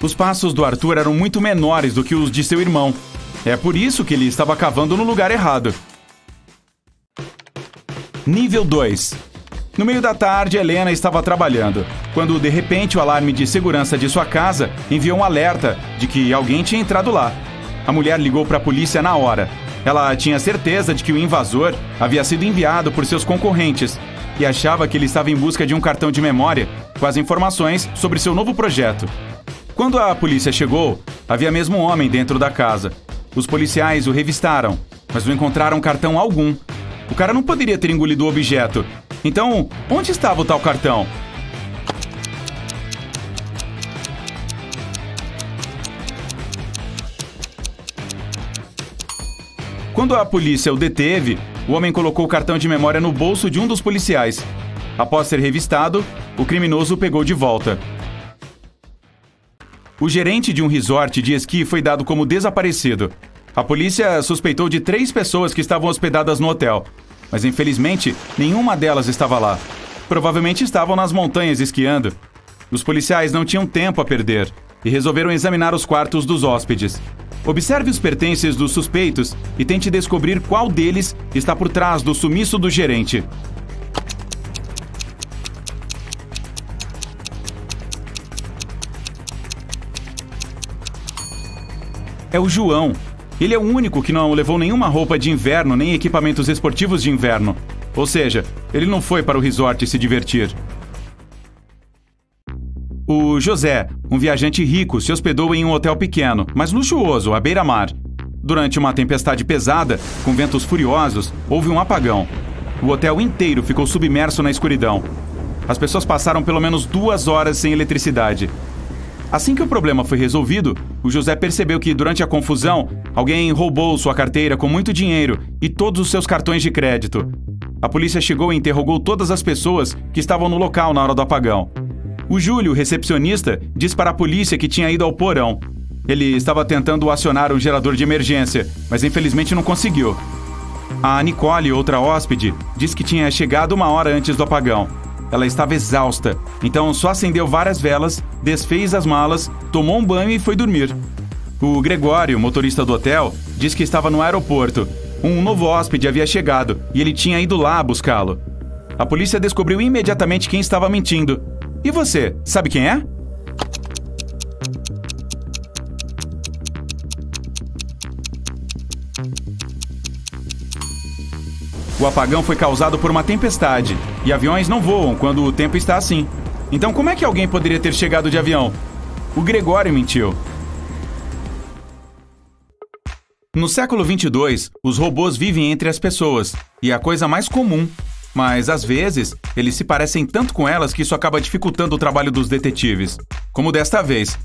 Os passos do Arthur eram muito menores do que os de seu irmão. É por isso que ele estava cavando no lugar errado. Nível 2. No meio da tarde, Helena estava trabalhando, quando de repente o alarme de segurança de sua casa enviou um alerta de que alguém tinha entrado lá. A mulher ligou para a polícia na hora. Ela tinha certeza de que o invasor havia sido enviado por seus concorrentes e achava que ele estava em busca de um cartão de memória com as informações sobre seu novo projeto. Quando a polícia chegou, havia mesmo um homem dentro da casa. Os policiais o revistaram, mas não encontraram cartão algum. O cara não poderia ter engolido o objeto. Então, onde estava o tal cartão? Quando a polícia o deteve, o homem colocou o cartão de memória no bolso de um dos policiais. Após ser revistado, o criminoso o pegou de volta. O gerente de um resort de esqui foi dado como desaparecido. A polícia suspeitou de 3 pessoas que estavam hospedadas no hotel, mas infelizmente nenhuma delas estava lá. Provavelmente estavam nas montanhas esquiando. Os policiais não tinham tempo a perder e resolveram examinar os quartos dos hóspedes. Observe os pertences dos suspeitos e tente descobrir qual deles está por trás do sumiço do gerente. É o João. Ele é o único que não levou nenhuma roupa de inverno nem equipamentos esportivos de inverno. Ou seja, ele não foi para o resort se divertir. O José, um viajante rico, se hospedou em um hotel pequeno, mas luxuoso, à beira-mar. Durante uma tempestade pesada, com ventos furiosos, houve um apagão. O hotel inteiro ficou submerso na escuridão. As pessoas passaram pelo menos 2 horas sem eletricidade. Assim que o problema foi resolvido, o José percebeu que, durante a confusão, alguém roubou sua carteira com muito dinheiro e todos os seus cartões de crédito. A polícia chegou e interrogou todas as pessoas que estavam no local na hora do apagão. O Júlio, recepcionista, disse para a polícia que tinha ido ao porão. Ele estava tentando acionar um gerador de emergência, mas infelizmente não conseguiu. A Nicole, outra hóspede, disse que tinha chegado 1 hora antes do apagão. Ela estava exausta, então só acendeu várias velas, desfez as malas, tomou um banho e foi dormir. O Gregório, motorista do hotel, disse que estava no aeroporto. Um novo hóspede havia chegado e ele tinha ido lá buscá-lo. A polícia descobriu imediatamente quem estava mentindo. E você, sabe quem é? O apagão foi causado por uma tempestade, e aviões não voam quando o tempo está assim. Então como é que alguém poderia ter chegado de avião? O Gregório mentiu. No século 22, os robôs vivem entre as pessoas, e é a coisa mais comum. Mas, às vezes, eles se parecem tanto com elas que isso acaba dificultando o trabalho dos detetives. Como desta vez.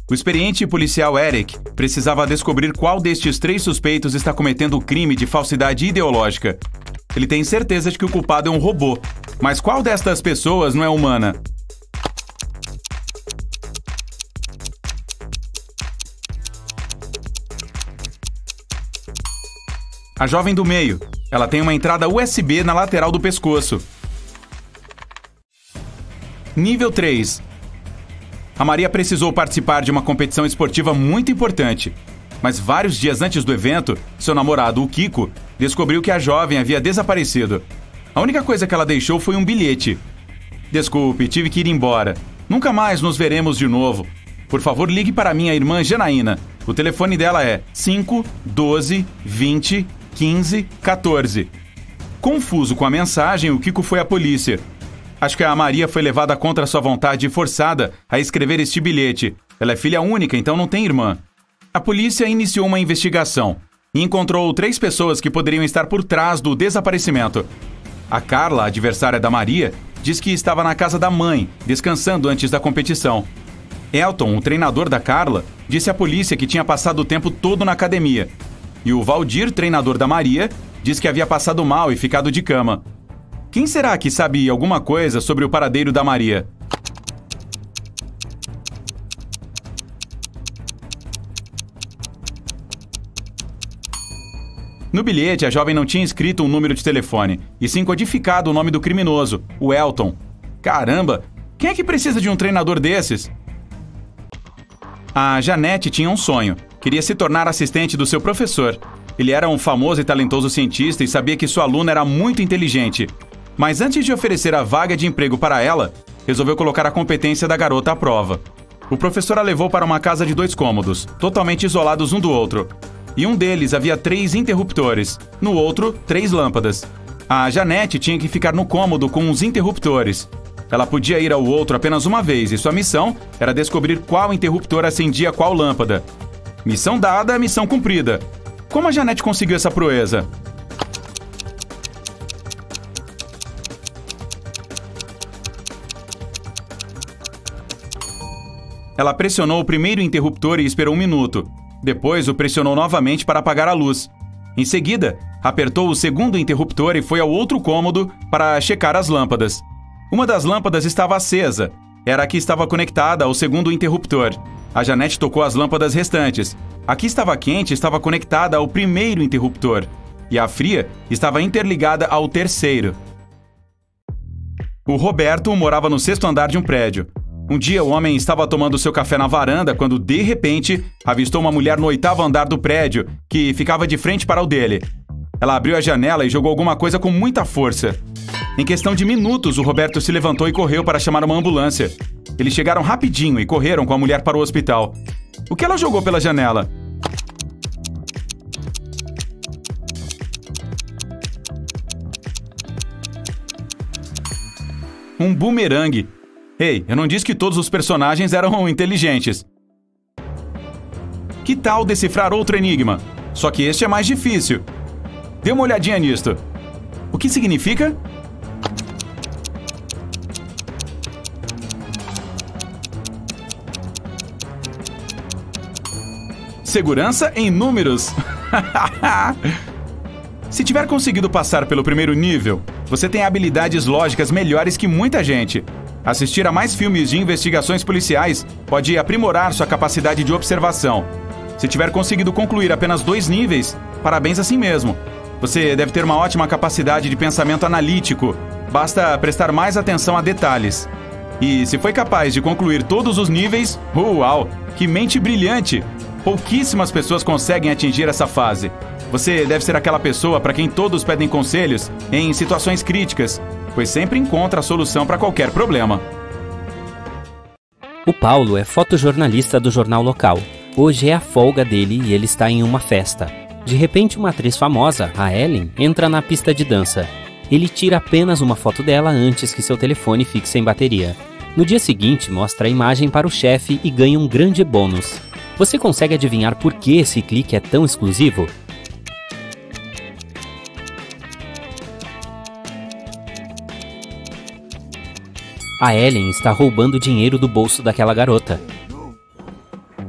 O experiente policial Eric precisava descobrir qual destes 3 suspeitos está cometendo o crime de falsidade ideológica. Ele tem certeza de que o culpado é um robô. Mas qual destas pessoas não é humana? A jovem do meio. Ela tem uma entrada USB na lateral do pescoço. Nível 3. A Maria precisou participar de uma competição esportiva muito importante. Mas vários dias antes do evento, seu namorado, o Kiko, descobriu que a jovem havia desaparecido. A única coisa que ela deixou foi um bilhete. Desculpe, tive que ir embora. Nunca mais nos veremos de novo. Por favor, ligue para minha irmã Janaína. O telefone dela é 5 12 20 15 14. Confuso com a mensagem, o Kiko foi à polícia. Acho que a Maria foi levada contra sua vontade e forçada a escrever este bilhete. Ela é filha única, então não tem irmã. A polícia iniciou uma investigação. e encontrou 3 pessoas que poderiam estar por trás do desaparecimento. A Carla, a adversária da Maria, diz que estava na casa da mãe, descansando antes da competição. Elton, o treinador da Carla, disse à polícia que tinha passado o tempo todo na academia. E o Valdir, treinador da Maria, diz que havia passado mal e ficado de cama. Quem será que sabe alguma coisa sobre o paradeiro da Maria? No bilhete, a jovem não tinha escrito um número de telefone, e sim codificado o nome do criminoso, o Elton. Caramba, quem é que precisa de um treinador desses? A Janete tinha um sonho. Queria se tornar assistente do seu professor. Ele era um famoso e talentoso cientista e sabia que sua aluna era muito inteligente. Mas antes de oferecer a vaga de emprego para ela, resolveu colocar a competência da garota à prova. O professor a levou para uma casa de 2 cômodos, totalmente isolados um do outro. E um deles havia 3 interruptores, no outro, 3 lâmpadas. A Janete tinha que ficar no cômodo com os interruptores. Ela podia ir ao outro apenas uma vez e sua missão era descobrir qual interruptor acendia qual lâmpada. Missão dada, missão cumprida. Como a Janete conseguiu essa proeza? Ela pressionou o primeiro interruptor e esperou 1 minuto. Depois o pressionou novamente para apagar a luz. Em seguida, apertou o segundo interruptor e foi ao outro cômodo para checar as lâmpadas. Uma das lâmpadas estava acesa. Era a que estava conectada ao segundo interruptor. A Janete tocou as lâmpadas restantes. A que estava quente estava conectada ao primeiro interruptor. E a fria estava interligada ao terceiro. O Roberto morava no 6º andar de um prédio. Um dia o homem estava tomando seu café na varanda quando, de repente, avistou uma mulher no 8º andar do prédio, que ficava de frente para o dele. Ela abriu a janela e jogou alguma coisa com muita força. Em questão de minutos, o Roberto se levantou e correu para chamar uma ambulância. Eles chegaram rapidinho e correram com a mulher para o hospital. O que ela jogou pela janela? Um bumerangue. Ei, eu não disse que todos os personagens eram inteligentes. Que tal decifrar outro enigma? Só que este é mais difícil. Dê uma olhadinha nisto. O que significa? Segurança em números. Se tiver conseguido passar pelo primeiro nível, você tem habilidades lógicas melhores que muita gente. Assistir a mais filmes de investigações policiais pode aprimorar sua capacidade de observação. Se tiver conseguido concluir apenas 2 níveis, parabéns a si mesmo. Você deve ter uma ótima capacidade de pensamento analítico. Basta prestar mais atenção a detalhes. E se foi capaz de concluir todos os níveis, uau, que mente brilhante! Pouquíssimas pessoas conseguem atingir essa fase. Você deve ser aquela pessoa para quem todos pedem conselhos em situações críticas, pois sempre encontra a solução para qualquer problema. O Paulo é fotojornalista do jornal local. Hoje é a folga dele e ele está em uma festa. De repente, uma atriz famosa, a Ellen, entra na pista de dança. Ele tira apenas uma foto dela antes que seu telefone fique sem bateria. No dia seguinte, mostra a imagem para o chefe e ganha um grande bônus. Você consegue adivinhar por que esse clique é tão exclusivo? A Ellen está roubando dinheiro do bolso daquela garota.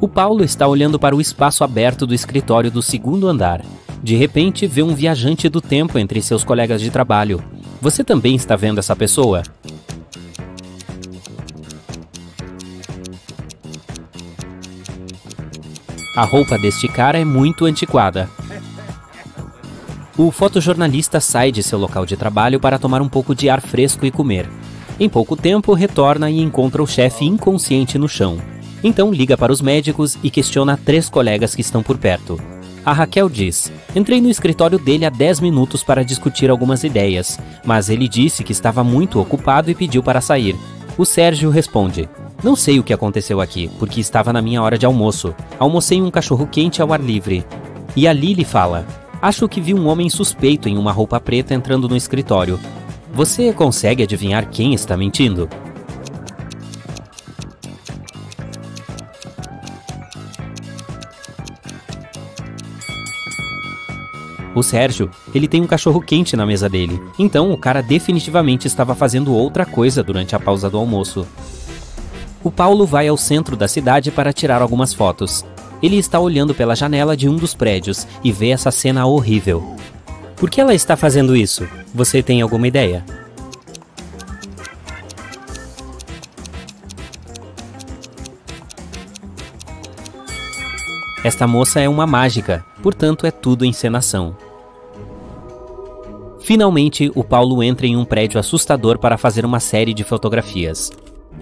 O Paulo está olhando para o espaço aberto do escritório do 2º andar. De repente, vê um viajante do tempo entre seus colegas de trabalho. Você também está vendo essa pessoa? A roupa deste cara é muito antiquada. O fotojornalista sai de seu local de trabalho para tomar um pouco de ar fresco e comer. Em pouco tempo, retorna e encontra o chefe inconsciente no chão. Então liga para os médicos e questiona 3 colegas que estão por perto. A Raquel diz: entrei no escritório dele há 10 minutos para discutir algumas ideias, mas ele disse que estava muito ocupado e pediu para sair. O Sérgio responde: não sei o que aconteceu aqui, porque estava na minha hora de almoço. Almocei um cachorro quente ao ar livre. E a Lili fala: acho que vi um homem suspeito em uma roupa preta entrando no escritório. Você consegue adivinhar quem está mentindo? O Sérgio, ele tem um cachorro quente na mesa dele. Então o cara definitivamente estava fazendo outra coisa durante a pausa do almoço. O Paulo vai ao centro da cidade para tirar algumas fotos. Ele está olhando pela janela de um dos prédios e vê essa cena horrível. Por que ela está fazendo isso? Você tem alguma ideia? Esta moça é uma mágica, portanto é tudo encenação. Finalmente, o Paulo entra em um prédio assustador para fazer uma série de fotografias.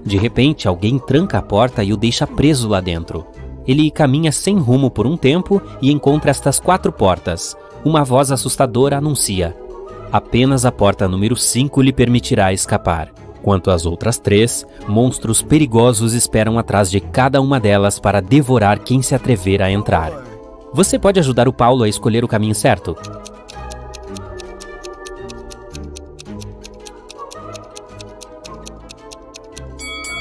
De repente, alguém tranca a porta e o deixa preso lá dentro. Ele caminha sem rumo por um tempo e encontra estas 4 portas. Uma voz assustadora anuncia: apenas a porta número 5 lhe permitirá escapar. Quanto às outras 3, monstros perigosos esperam atrás de cada uma delas para devorar quem se atrever a entrar. Você pode ajudar o Paulo a escolher o caminho certo?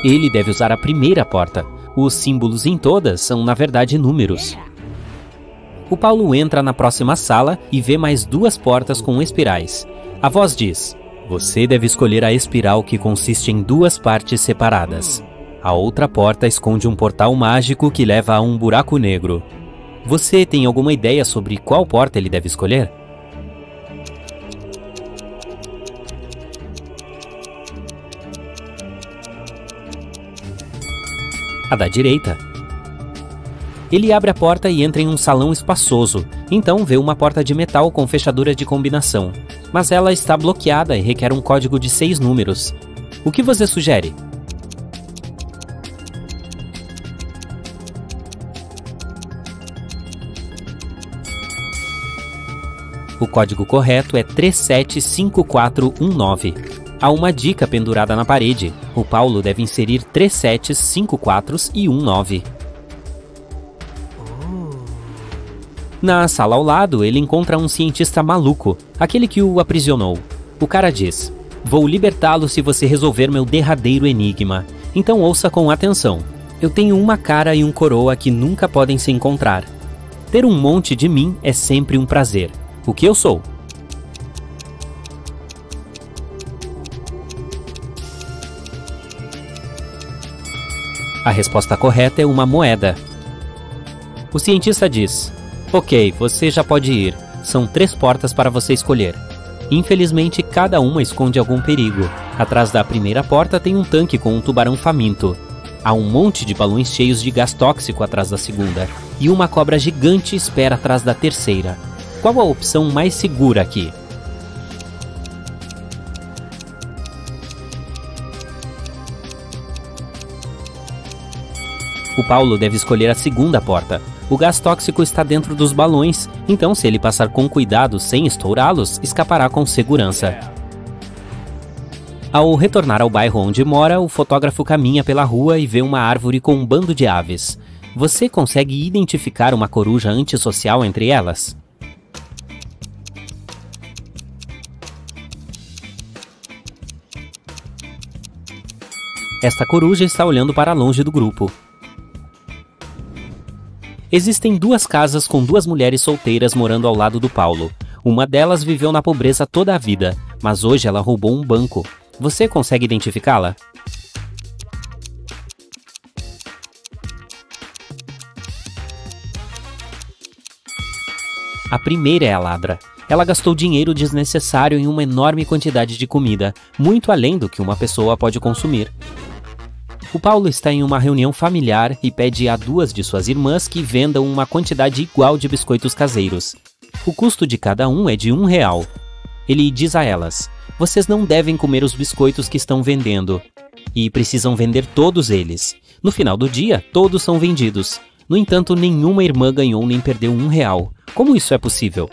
Ele deve usar a primeira porta. Os símbolos em todas são, na verdade, números. O Paulo entra na próxima sala e vê mais 2 portas com espirais. A voz diz: você deve escolher a espiral que consiste em 2 partes separadas. A outra porta esconde um portal mágico que leva a um buraco negro. Você tem alguma ideia sobre qual porta ele deve escolher? A da direita. Ele abre a porta e entra em um salão espaçoso. Então vê uma porta de metal com fechadura de combinação. Mas ela está bloqueada e requer um código de 6 números. O que você sugere? O código correto é 375419. Há uma dica pendurada na parede. O Paulo deve inserir 3 7s, 5 4s e 1 9. Na sala ao lado, ele encontra um cientista maluco, aquele que o aprisionou. O cara diz: vou libertá-lo se você resolver meu derradeiro enigma. Então ouça com atenção. Eu tenho uma cara e um coroa que nunca podem se encontrar. Ter um monte de mim é sempre um prazer. O que eu sou? A resposta correta é uma moeda. O cientista diz: ok, você já pode ir. São 3 portas para você escolher. Infelizmente, cada uma esconde algum perigo. Atrás da primeira porta tem um tanque com um tubarão faminto. Há um monte de balões cheios de gás tóxico atrás da segunda. E uma cobra gigante espera atrás da terceira. Qual a opção mais segura aqui? O Paulo deve escolher a segunda porta. O gás tóxico está dentro dos balões, então se ele passar com cuidado sem estourá-los, escapará com segurança. Ao retornar ao bairro onde mora, o fotógrafo caminha pela rua e vê uma árvore com um bando de aves. Você consegue identificar uma coruja antissocial entre elas? Esta coruja está olhando para longe do grupo. Existem 2 casas com 2 mulheres solteiras morando ao lado do Paulo. Uma delas viveu na pobreza toda a vida, mas hoje ela roubou um banco. Você consegue identificá-la? A primeira é a ladra. Ela gastou dinheiro desnecessário em uma enorme quantidade de comida, muito além do que uma pessoa pode consumir. O Paulo está em uma reunião familiar e pede a 2 de suas irmãs que vendam uma quantidade igual de biscoitos caseiros. O custo de cada um é de R$1. Ele diz a elas: vocês não devem comer os biscoitos que estão vendendo. E precisam vender todos eles. No final do dia, todos são vendidos. No entanto, nenhuma irmã ganhou nem perdeu R$1. Como isso é possível?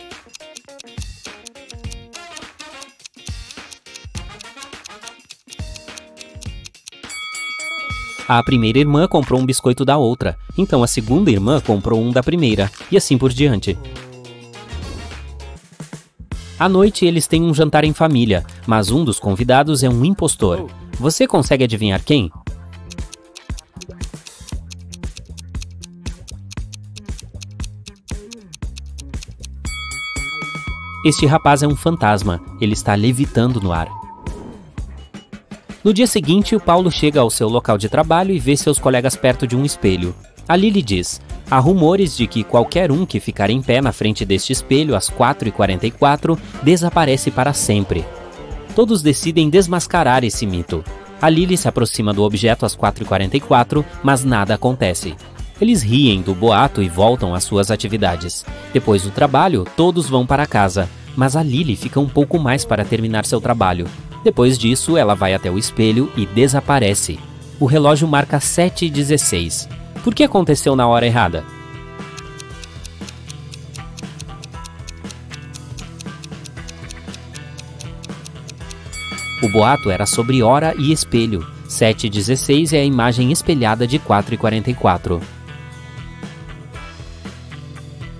A primeira irmã comprou um biscoito da outra, então a segunda irmã comprou um da primeira, e assim por diante. À noite eles têm um jantar em família, mas um dos convidados é um impostor. Você consegue adivinhar quem? Este rapaz é um fantasma, ele está levitando no ar. No dia seguinte, o Paulo chega ao seu local de trabalho e vê seus colegas perto de um espelho. A Lily diz: há rumores de que qualquer um que ficar em pé na frente deste espelho às 4h44 desaparece para sempre. Todos decidem desmascarar esse mito. A Lily se aproxima do objeto às 4h44, mas nada acontece. Eles riem do boato e voltam às suas atividades. Depois do trabalho, todos vão para casa, mas a Lily fica um pouco mais para terminar seu trabalho. Depois disso, ela vai até o espelho e desaparece. O relógio marca 7h16. Por que aconteceu na hora errada? O boato era sobre hora e espelho. 7h16 é a imagem espelhada de 4h44.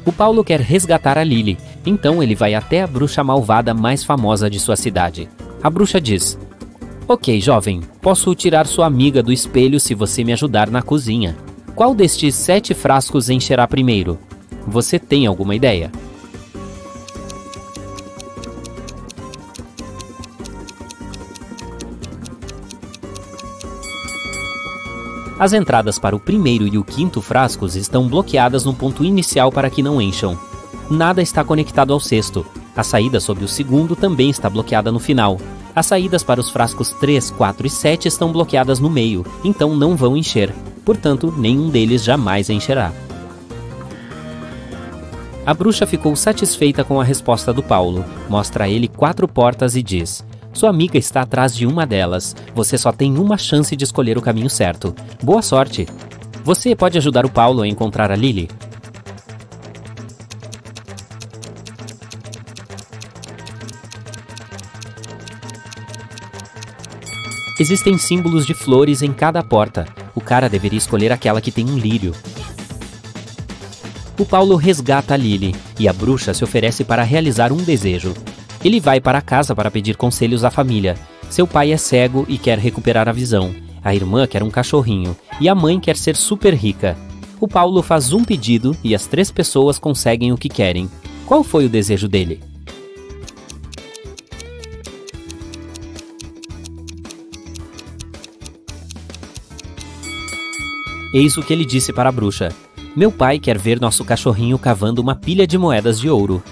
O Paulo quer resgatar a Lily, então ele vai até a bruxa malvada mais famosa de sua cidade. A bruxa diz: ok, jovem, posso tirar sua amiga do espelho se você me ajudar na cozinha. Qual destes 7 frascos encherá primeiro? Você tem alguma ideia? As entradas para o primeiro e o quinto frascos estão bloqueadas no ponto inicial para que não encham. Nada está conectado ao sexto. A saída sobre o segundo também está bloqueada no final. As saídas para os frascos 3, 4 e 7 estão bloqueadas no meio, então não vão encher. Portanto, nenhum deles jamais encherá. A bruxa ficou satisfeita com a resposta do Paulo, mostra a ele 4 portas e diz: sua amiga está atrás de uma delas. Você só tem uma chance de escolher o caminho certo. Boa sorte! Você pode ajudar o Paulo a encontrar a Lily? Existem símbolos de flores em cada porta. O cara deveria escolher aquela que tem um lírio. O Paulo resgata a Lily e a bruxa se oferece para realizar um desejo. Ele vai para casa para pedir conselhos à família. Seu pai é cego e quer recuperar a visão. A irmã quer um cachorrinho e a mãe quer ser super rica. O Paulo faz um pedido e as 3 pessoas conseguem o que querem. Qual foi o desejo dele? Eis o que ele disse para a bruxa: meu pai quer ver nosso cachorrinho cavando uma pilha de moedas de ouro.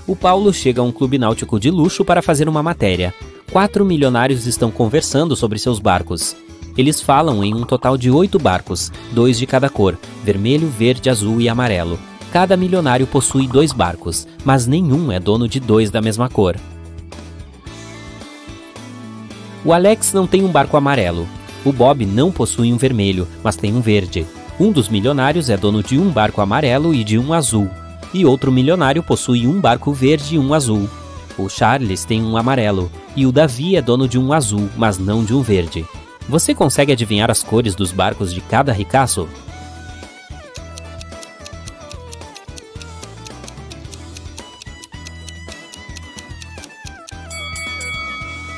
O Paulo chega a um clube náutico de luxo para fazer uma matéria. 4 milionários estão conversando sobre seus barcos. Eles falam em um total de 8 barcos, 2 de cada cor, vermelho, verde, azul e amarelo. Cada milionário possui 2 barcos, mas nenhum é dono de 2 da mesma cor. O Alex não tem um barco amarelo. O Bob não possui um vermelho, mas tem um verde. Um dos milionários é dono de um barco amarelo e de um azul. E outro milionário possui um barco verde e um azul. O Charles tem um amarelo. E o Davi é dono de um azul, mas não de um verde. Você consegue adivinhar as cores dos barcos de cada ricaço?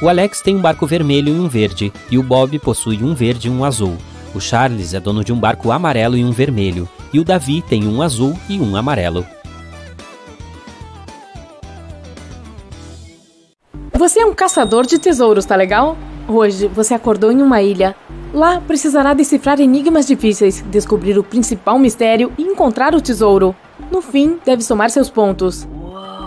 O Alex tem um barco vermelho e um verde, e o Bob possui um verde e um azul. O Charles é dono de um barco amarelo e um vermelho, e o Davi tem um azul e um amarelo. Você é um caçador de tesouros, tá legal? Hoje você acordou em uma ilha. Lá precisará decifrar enigmas difíceis, descobrir o principal mistério e encontrar o tesouro. No fim, deve somar seus pontos.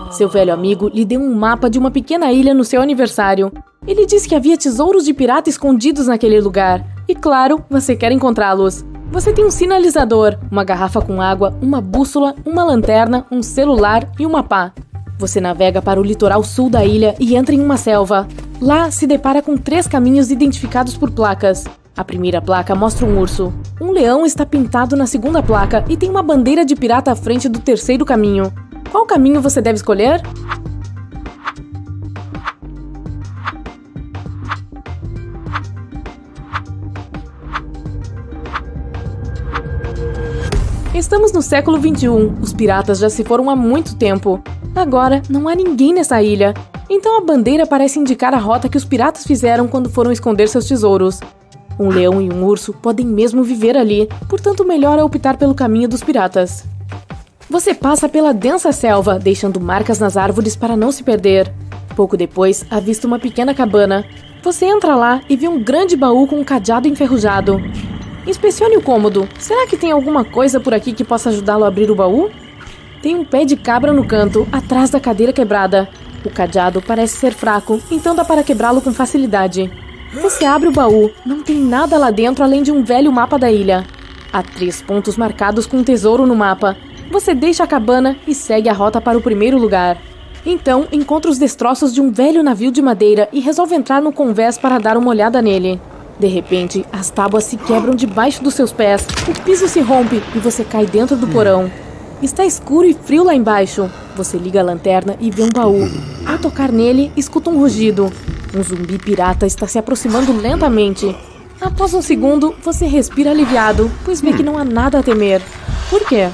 Seu velho amigo lhe deu um mapa de uma pequena ilha no seu aniversário. Ele disse que havia tesouros de pirata escondidos naquele lugar. E claro, você quer encontrá-los. Você tem um sinalizador, uma garrafa com água, uma bússola, uma lanterna, um celular e uma pá. Você navega para o litoral sul da ilha e entra em uma selva. Lá se depara com 3 caminhos identificados por placas. A primeira placa mostra um urso. Um leão está pintado na segunda placa e tem uma bandeira de pirata à frente do terceiro caminho. Qual caminho você deve escolher? Estamos no século XXI. Os piratas já se foram há muito tempo. Agora, não há ninguém nessa ilha. Então a bandeira parece indicar a rota que os piratas fizeram quando foram esconder seus tesouros. Um leão e um urso podem mesmo viver ali, portanto melhor é optar pelo caminho dos piratas. Você passa pela densa selva, deixando marcas nas árvores para não se perder. Pouco depois, avista uma pequena cabana. Você entra lá e vê um grande baú com um cadeado enferrujado. Inspecione o cômodo. Será que tem alguma coisa por aqui que possa ajudá-lo a abrir o baú? Tem um pé de cabra no canto, atrás da cadeira quebrada. O cadeado parece ser fraco, então dá para quebrá-lo com facilidade. Você abre o baú. Não tem nada lá dentro além de um velho mapa da ilha. Há 3 pontos marcados com um tesouro no mapa. Você deixa a cabana e segue a rota para o primeiro lugar. Então, encontra os destroços de um velho navio de madeira e resolve entrar no convés para dar uma olhada nele. De repente, as tábuas se quebram debaixo dos seus pés, o piso se rompe e você cai dentro do porão. Está escuro e frio lá embaixo. Você liga a lanterna e vê um baú. Ao tocar nele, escuta um rugido. Um zumbi pirata está se aproximando lentamente. Após um segundo, você respira aliviado, pois vê que não há nada a temer. Por quê?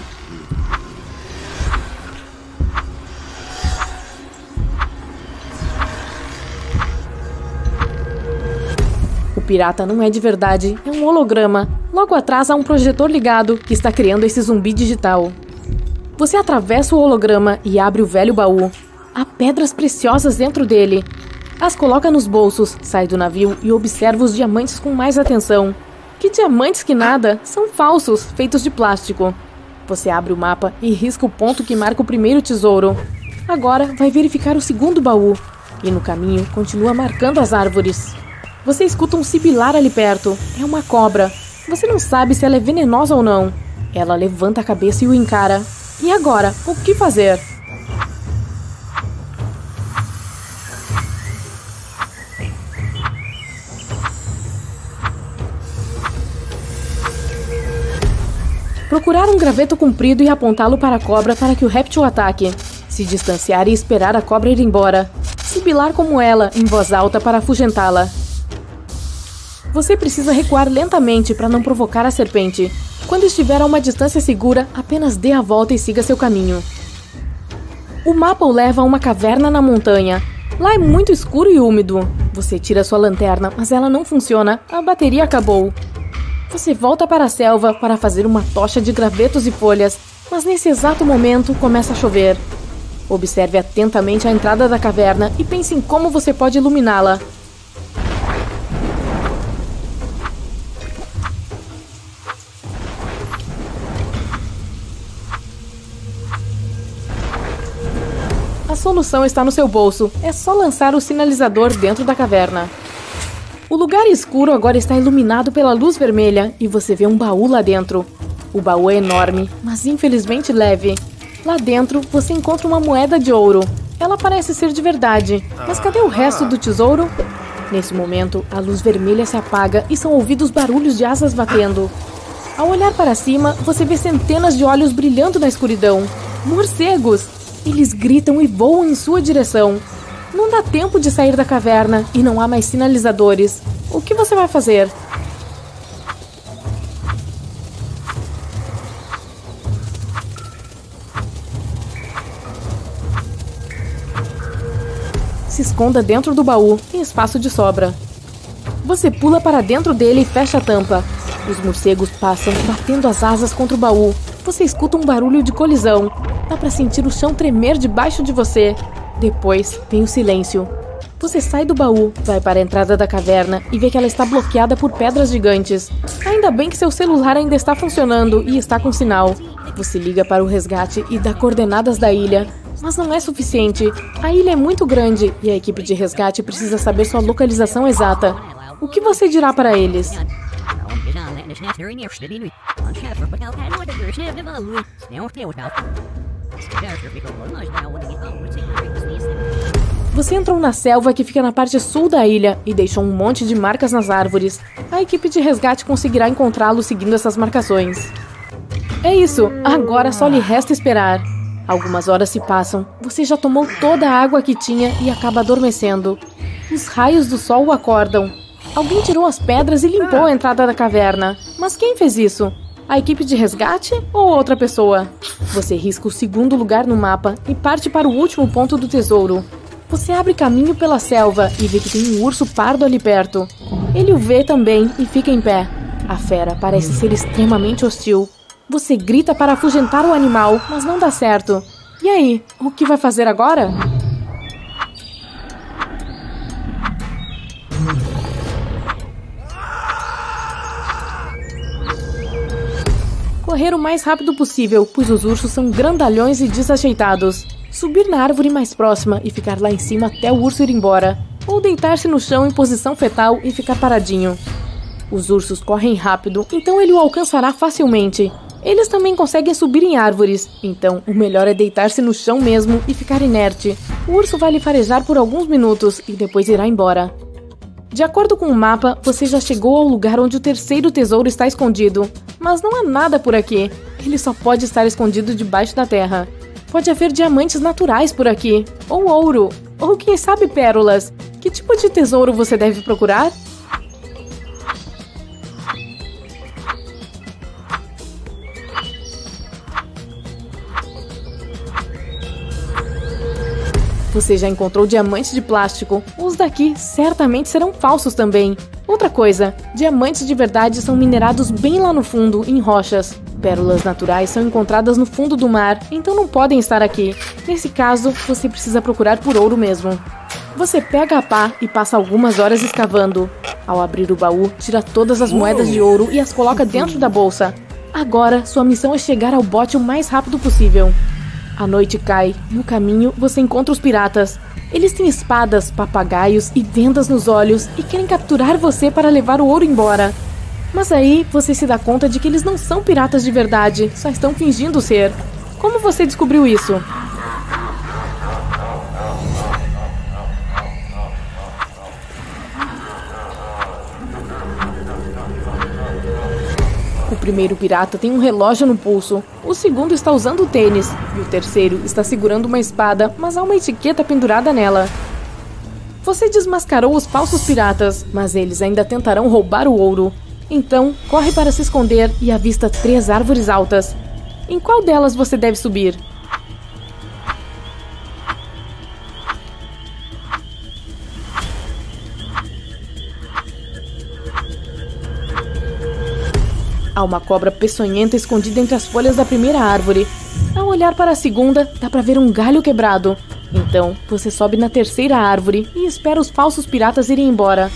O pirata não é de verdade, é um holograma. Logo atrás há um projetor ligado que está criando esse zumbi digital. Você atravessa o holograma e abre o velho baú. Há pedras preciosas dentro dele. As coloca nos bolsos, sai do navio e observa os diamantes com mais atenção. Que diamantes que nada, são falsos, feitos de plástico. Você abre o mapa e risca o ponto que marca o primeiro tesouro. Agora vai verificar o segundo baú. E no caminho continua marcando as árvores. Você escuta um sibilar ali perto. É uma cobra. Você não sabe se ela é venenosa ou não. Ela levanta a cabeça e o encara. E agora, o que fazer? Procurar um graveto comprido e apontá-lo para a cobra para que o réptil ataque. Se distanciar e esperar a cobra ir embora. Sibilar como ela, em voz alta, para afugentá-la. Você precisa recuar lentamente para não provocar a serpente. Quando estiver a uma distância segura, apenas dê a volta e siga seu caminho. O mapa o leva a uma caverna na montanha. Lá é muito escuro e úmido. Você tira sua lanterna, mas ela não funciona. A bateria acabou. Você volta para a selva para fazer uma tocha de gravetos e folhas, mas nesse exato momento começa a chover. Observe atentamente a entrada da caverna e pense em como você pode iluminá-la. A solução está no seu bolso. É só lançar o sinalizador dentro da caverna. O lugar escuro agora está iluminado pela luz vermelha e você vê um baú lá dentro. O baú é enorme, mas infelizmente leve. Lá dentro você encontra uma moeda de ouro. Ela parece ser de verdade, mas cadê o resto do tesouro? Nesse momento, a luz vermelha se apaga e são ouvidos barulhos de asas batendo. Ao olhar para cima, você vê centenas de olhos brilhando na escuridão. Morcegos! Eles gritam e voam em sua direção. Não dá tempo de sair da caverna e não há mais sinalizadores. O que você vai fazer? Se esconda dentro do baú, tem espaço de sobra. Você pula para dentro dele e fecha a tampa. Os morcegos passam, batendo as asas contra o baú. Você escuta um barulho de colisão. Dá para sentir o chão tremer debaixo de você. Depois vem o silêncio. Você sai do baú, vai para a entrada da caverna e vê que ela está bloqueada por pedras gigantes. Ainda bem que seu celular ainda está funcionando e está com sinal. Você liga para o resgate e dá coordenadas da ilha. Mas não é suficiente. A ilha é muito grande e a equipe de resgate precisa saber sua localização exata. O que você dirá para eles? Você entrou na selva que fica na parte sul da ilha e deixou um monte de marcas nas árvores. A equipe de resgate conseguirá encontrá-lo seguindo essas marcações. É isso, agora só lhe resta esperar. Algumas horas se passam, você já tomou toda a água que tinha e acaba adormecendo. Os raios do sol o acordam. Alguém tirou as pedras e limpou a entrada da caverna. Mas quem fez isso? A equipe de resgate ou outra pessoa? Você risca o segundo lugar no mapa e parte para o último ponto do tesouro. Você abre caminho pela selva e vê que tem um urso pardo ali perto. Ele o vê também e fica em pé. A fera parece ser extremamente hostil. Você grita para afugentar o animal, mas não dá certo. E aí, o que vai fazer agora? Correr o mais rápido possível, pois os ursos são grandalhões e desajeitados. Subir na árvore mais próxima e ficar lá em cima até o urso ir embora. Ou deitar-se no chão em posição fetal e ficar paradinho. Os ursos correm rápido, então ele o alcançará facilmente. Eles também conseguem subir em árvores, então o melhor é deitar-se no chão mesmo e ficar inerte. O urso vai lhe farejar por alguns minutos e depois irá embora. De acordo com o mapa, você já chegou ao lugar onde o terceiro tesouro está escondido. Mas não há nada por aqui. Ele só pode estar escondido debaixo da terra. Pode haver diamantes naturais por aqui, ou ouro, ou quem sabe pérolas. Que tipo de tesouro você deve procurar? Você já encontrou diamantes de plástico. Os daqui certamente serão falsos também. Outra coisa, diamantes de verdade são minerados bem lá no fundo, em rochas. Pérolas naturais são encontradas no fundo do mar, então não podem estar aqui. Nesse caso, você precisa procurar por ouro mesmo. Você pega a pá e passa algumas horas escavando. Ao abrir o baú, tira todas as moedas de ouro e as coloca dentro da bolsa. Agora, sua missão é chegar ao bote o mais rápido possível. A noite cai. No caminho, você encontra os piratas. Eles têm espadas, papagaios e vendas nos olhos e querem capturar você para levar o ouro embora. Mas aí, você se dá conta de que eles não são piratas de verdade, só estão fingindo ser. Como você descobriu isso? O primeiro pirata tem um relógio no pulso, o segundo está usando tênis e o terceiro está segurando uma espada, mas há uma etiqueta pendurada nela. Você desmascarou os falsos piratas, mas eles ainda tentarão roubar o ouro. Então, corre para se esconder e avista 3 árvores altas. Em qual delas você deve subir? Há uma cobra peçonhenta escondida entre as folhas da primeira árvore. Ao olhar para a segunda, dá para ver um galho quebrado. Então, você sobe na terceira árvore e espera os falsos piratas irem embora.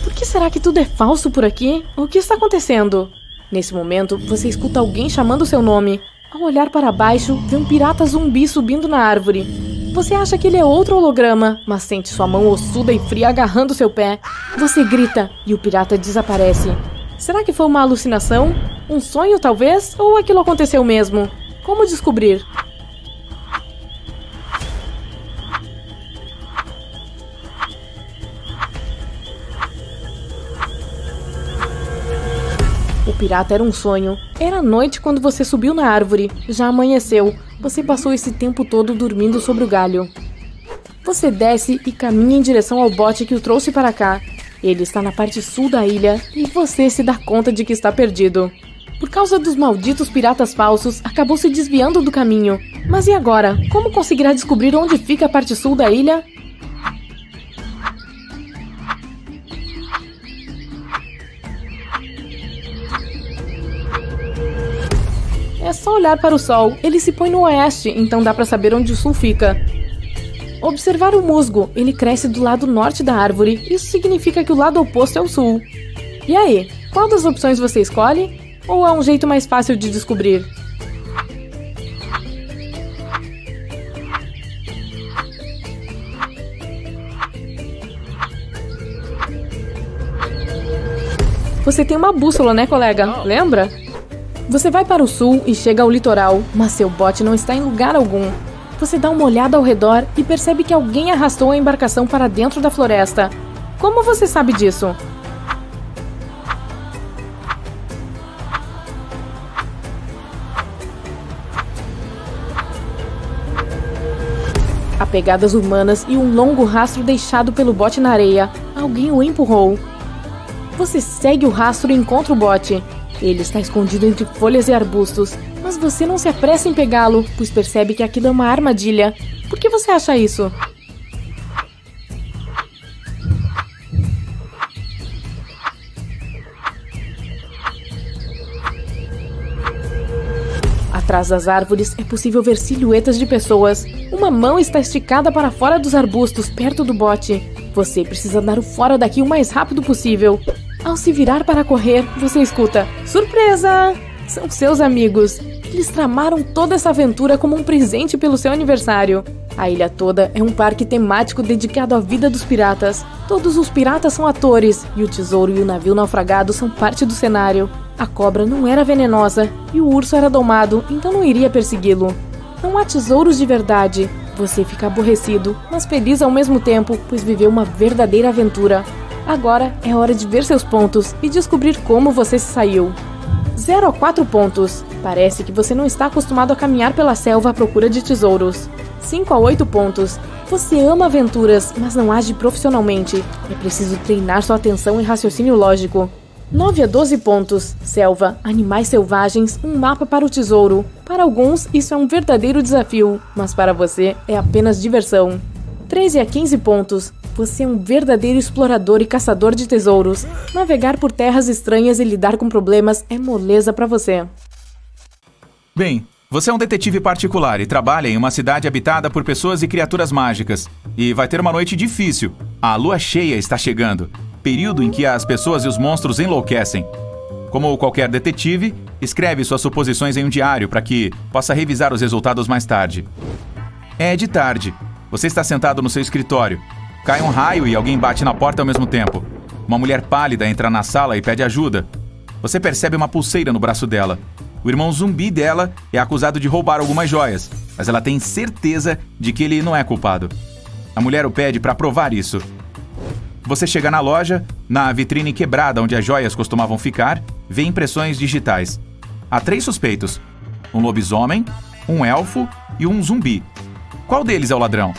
Por que será que tudo é falso por aqui? O que está acontecendo? Nesse momento, você escuta alguém chamando seu nome. Ao olhar para baixo, vê um pirata zumbi subindo na árvore. Você acha que ele é outro holograma, mas sente sua mão ossuda e fria agarrando seu pé. Você grita e o pirata desaparece. Será que foi uma alucinação? Um sonho, talvez? Ou aquilo aconteceu mesmo? Como descobrir? O pirata era um sonho. Era noite quando você subiu na árvore. Já amanheceu. Você passou esse tempo todo dormindo sobre o galho. Você desce e caminha em direção ao bote que o trouxe para cá. Ele está na parte sul da ilha e você se dá conta de que está perdido. Por causa dos malditos piratas falsos, acabou se desviando do caminho. Mas e agora? Como conseguirá descobrir onde fica a parte sul da ilha? É só olhar para o sol. Ele se põe no oeste, então dá para saber onde o sul fica. Observar o musgo, ele cresce do lado norte da árvore, isso significa que o lado oposto é o sul. E aí, qual das opções você escolhe? Ou há um jeito mais fácil de descobrir? Você tem uma bússola, né, colega? Lembra? Você vai para o sul e chega ao litoral, mas seu bote não está em lugar algum. Você dá uma olhada ao redor e percebe que alguém arrastou a embarcação para dentro da floresta. Como você sabe disso? Há pegadas humanas e um longo rastro deixado pelo bote na areia. Alguém o empurrou. Você segue o rastro e encontra o bote. Ele está escondido entre folhas e arbustos, mas você não se apressa em pegá-lo, pois percebe que aquilo é uma armadilha. Por que você acha isso? Atrás das árvores é possível ver silhuetas de pessoas. Uma mão está esticada para fora dos arbustos, perto do bote. Você precisa dar o fora daqui o mais rápido possível. Ao se virar para correr, você escuta: surpresa! São seus amigos. Eles tramaram toda essa aventura como um presente pelo seu aniversário. A ilha toda é um parque temático dedicado à vida dos piratas. Todos os piratas são atores, e o tesouro e o navio naufragado são parte do cenário. A cobra não era venenosa, e o urso era domado, então não iria persegui-lo. Não há tesouros de verdade. Você fica aborrecido, mas feliz ao mesmo tempo, pois viveu uma verdadeira aventura. Agora é hora de ver seus pontos e descobrir como você se saiu. 0 a 4 pontos. Parece que você não está acostumado a caminhar pela selva à procura de tesouros. 5 a 8 pontos. Você ama aventuras, mas não age profissionalmente. É preciso treinar sua atenção e raciocínio lógico. 9 a 12 pontos. Selva, animais selvagens, um mapa para o tesouro. Para alguns, isso é um verdadeiro desafio, mas para você é apenas diversão. 13 a 15 pontos. Você é um verdadeiro explorador e caçador de tesouros. Navegar por terras estranhas e lidar com problemas é moleza para você. Bem, você é um detetive particular e trabalha em uma cidade habitada por pessoas e criaturas mágicas. E vai ter uma noite difícil. A lua cheia está chegando, período em que as pessoas e os monstros enlouquecem. Como qualquer detetive, escreve suas suposições em um diário para que possa revisar os resultados mais tarde. É de tarde. Você está sentado no seu escritório. Cai um raio e alguém bate na porta ao mesmo tempo. Uma mulher pálida entra na sala e pede ajuda. Você percebe uma pulseira no braço dela. O irmão zumbi dela é acusado de roubar algumas joias, mas ela tem certeza de que ele não é culpado. A mulher o pede para provar isso. Você chega na loja, na vitrine quebrada onde as joias costumavam ficar, vê impressões digitais. Há 3 suspeitos: um lobisomem, um elfo e um zumbi. Qual deles é o ladrão?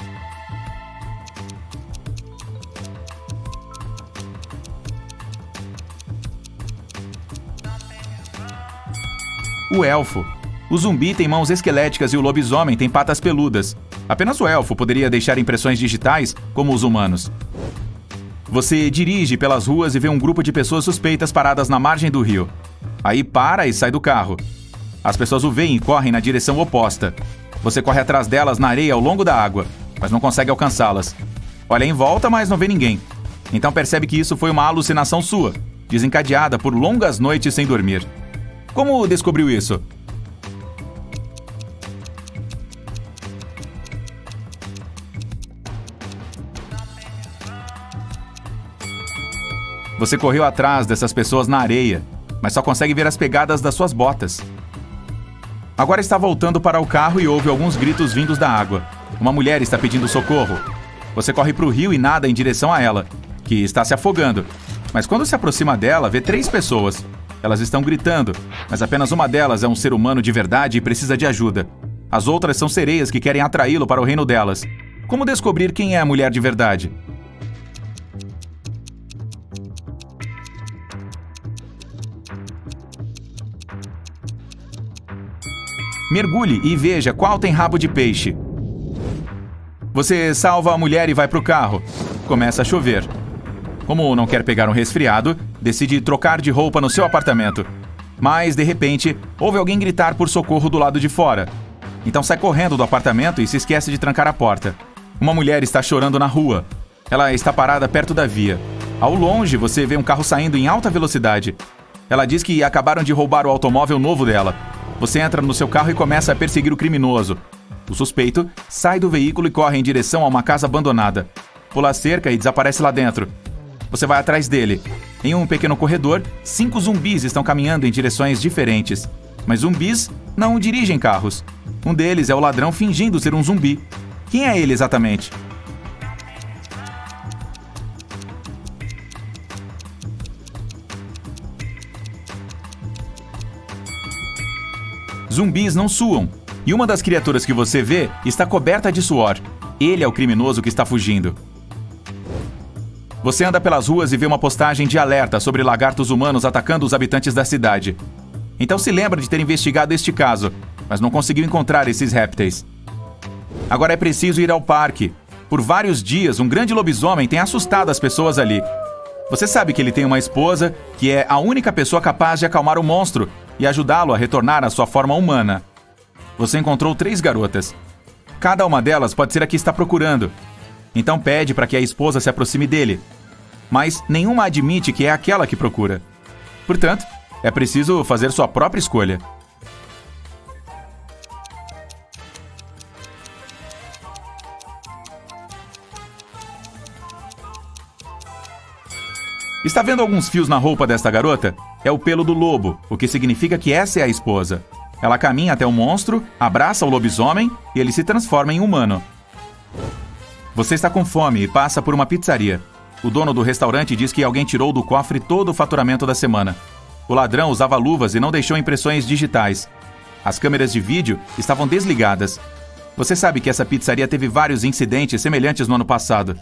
O elfo. O zumbi tem mãos esqueléticas e o lobisomem tem patas peludas. Apenas o elfo poderia deixar impressões digitais, como os humanos. Você dirige pelas ruas e vê um grupo de pessoas suspeitas paradas na margem do rio. Aí para e sai do carro. As pessoas o veem e correm na direção oposta. Você corre atrás delas na areia ao longo da água, mas não consegue alcançá-las. Olha em volta, mas não vê ninguém. Então percebe que isso foi uma alucinação sua, desencadeada por longas noites sem dormir. Como descobriu isso? Você correu atrás dessas pessoas na areia, mas só consegue ver as pegadas das suas botas. Agora está voltando para o carro e ouve alguns gritos vindos da água. Uma mulher está pedindo socorro. Você corre para o rio e nada em direção a ela, que está se afogando. Mas quando se aproxima dela, vê 3 pessoas. Elas estão gritando, mas apenas uma delas é um ser humano de verdade e precisa de ajuda. As outras são sereias que querem atraí-lo para o reino delas. Como descobrir quem é a mulher de verdade? Mergulhe e veja qual tem rabo de peixe. Você salva a mulher e vai para o carro. Começa a chover. Como não quer pegar um resfriado, decide trocar de roupa no seu apartamento. Mas, de repente, ouve alguém gritar por socorro do lado de fora. Então sai correndo do apartamento e se esquece de trancar a porta. Uma mulher está chorando na rua. Ela está parada perto da via. Ao longe, você vê um carro saindo em alta velocidade. Ela diz que acabaram de roubar o automóvel novo dela. Você entra no seu carro e começa a perseguir o criminoso. O suspeito sai do veículo e corre em direção a uma casa abandonada. Pula a cerca e desaparece lá dentro. Você vai atrás dele. Em um pequeno corredor, 5 zumbis estão caminhando em direções diferentes. Mas zumbis não dirigem carros. Um deles é o ladrão fingindo ser um zumbi. Quem é ele exatamente? Zumbis não suam. E uma das criaturas que você vê está coberta de suor. Ele é o criminoso que está fugindo. Você anda pelas ruas e vê uma postagem de alerta sobre lagartos humanos atacando os habitantes da cidade. Então se lembra de ter investigado este caso, mas não conseguiu encontrar esses répteis. Agora é preciso ir ao parque. Por vários dias, um grande lobisomem tem assustado as pessoas ali. Você sabe que ele tem uma esposa que é a única pessoa capaz de acalmar o monstro e ajudá-lo a retornar à sua forma humana. Você encontrou 3 garotas. Cada uma delas pode ser a que está procurando. Então pede para que a esposa se aproxime dele. Mas nenhuma admite que é aquela que procura. Portanto, é preciso fazer sua própria escolha. Está vendo alguns fios na roupa desta garota? É o pelo do lobo, o que significa que essa é a esposa. Ela caminha até o monstro, abraça o lobisomem e ele se transforma em humano. Você está com fome e passa por uma pizzaria. O dono do restaurante diz que alguém tirou do cofre todo o faturamento da semana. O ladrão usava luvas e não deixou impressões digitais. As câmeras de vídeo estavam desligadas. Você sabe que essa pizzaria teve vários incidentes semelhantes no ano passado.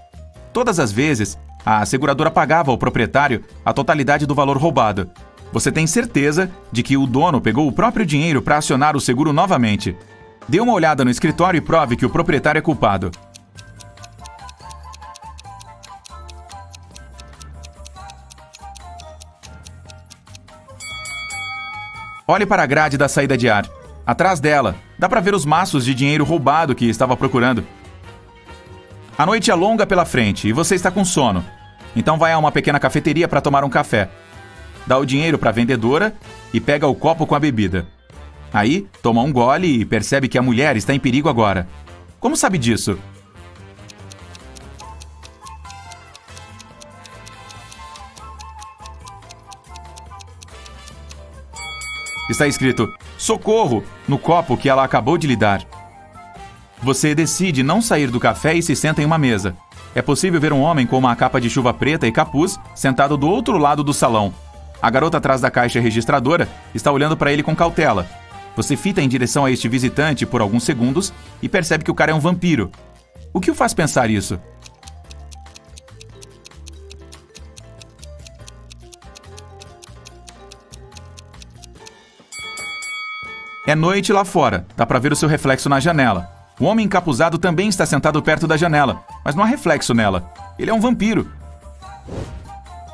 Todas as vezes, a seguradora pagava ao proprietário a totalidade do valor roubado. Você tem certeza de que o dono pegou o próprio dinheiro para acionar o seguro novamente. Dê uma olhada no escritório e prove que o proprietário é culpado. Olhe para a grade da saída de ar. Atrás dela, dá para ver os maços de dinheiro roubado que estava procurando. A noite é longa pela frente e você está com sono. Então vai a uma pequena cafeteria para tomar um café. Dá o dinheiro para a vendedora e pega o copo com a bebida. Aí, toma um gole e percebe que a mulher está em perigo agora. Como sabe disso? Está escrito "Socorro" no copo que ela acabou de lhe dar. Você decide não sair do café e se senta em uma mesa. É possível ver um homem com uma capa de chuva preta e capuz sentado do outro lado do salão. A garota atrás da caixa registradora está olhando para ele com cautela. Você fita em direção a este visitante por alguns segundos e percebe que o cara é um vampiro. O que o faz pensar isso? É noite lá fora, dá para ver o seu reflexo na janela. O homem encapuzado também está sentado perto da janela, mas não há reflexo nela. Ele é um vampiro.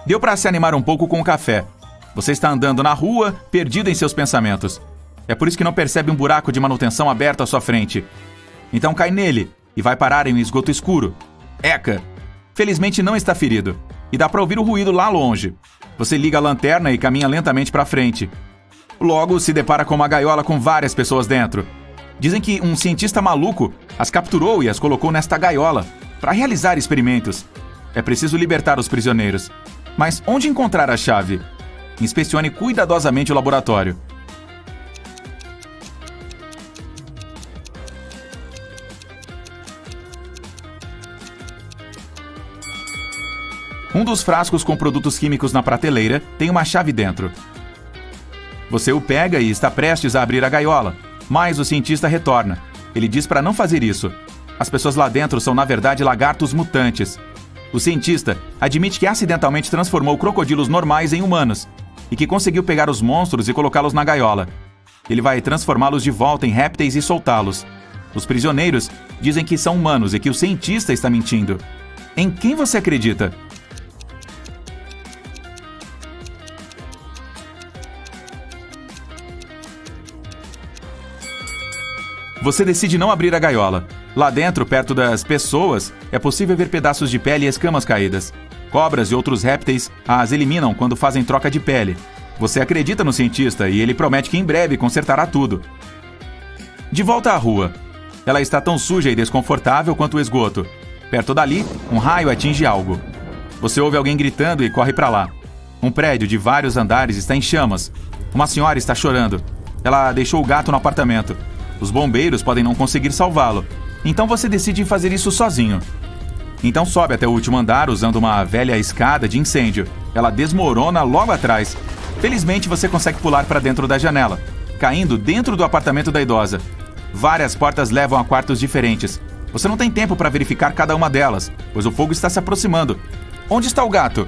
Deu para se animar um pouco com o café. Você está andando na rua, perdido em seus pensamentos. É por isso que não percebe um buraco de manutenção aberto à sua frente. Então cai nele e vai parar em um esgoto escuro. Eca! Felizmente não está ferido. E dá para ouvir o ruído lá longe. Você liga a lanterna e caminha lentamente para frente. Logo se depara com uma gaiola com várias pessoas dentro. Dizem que um cientista maluco as capturou e as colocou nesta gaiola para realizar experimentos. É preciso libertar os prisioneiros. Mas onde encontrar a chave? Inspecione cuidadosamente o laboratório. Um dos frascos com produtos químicos na prateleira tem uma chave dentro. Você o pega e está prestes a abrir a gaiola, mas o cientista retorna. Ele diz para não fazer isso. As pessoas lá dentro são, na verdade, lagartos mutantes. O cientista admite que acidentalmente transformou crocodilos normais em humanos e que conseguiu pegar os monstros e colocá-los na gaiola. Ele vai transformá-los de volta em répteis e soltá-los. Os prisioneiros dizem que são humanos e que o cientista está mentindo. Em quem você acredita? Você decide não abrir a gaiola. Lá dentro, perto das pessoas, é possível ver pedaços de pele e escamas caídas. Cobras e outros répteis as eliminam quando fazem troca de pele. Você acredita no cientista e ele promete que em breve consertará tudo. De volta à rua. Ela está tão suja e desconfortável quanto o esgoto. Perto dali, um raio atinge algo. Você ouve alguém gritando e corre para lá. Um prédio de vários andares está em chamas. Uma senhora está chorando. Ela deixou o gato no apartamento. Os bombeiros podem não conseguir salvá-lo. Então você decide fazer isso sozinho. Então sobe até o último andar usando uma velha escada de incêndio. Ela desmorona logo atrás. Felizmente você consegue pular para dentro da janela, caindo dentro do apartamento da idosa. Várias portas levam a quartos diferentes. Você não tem tempo para verificar cada uma delas, pois o fogo está se aproximando. Onde está o gato?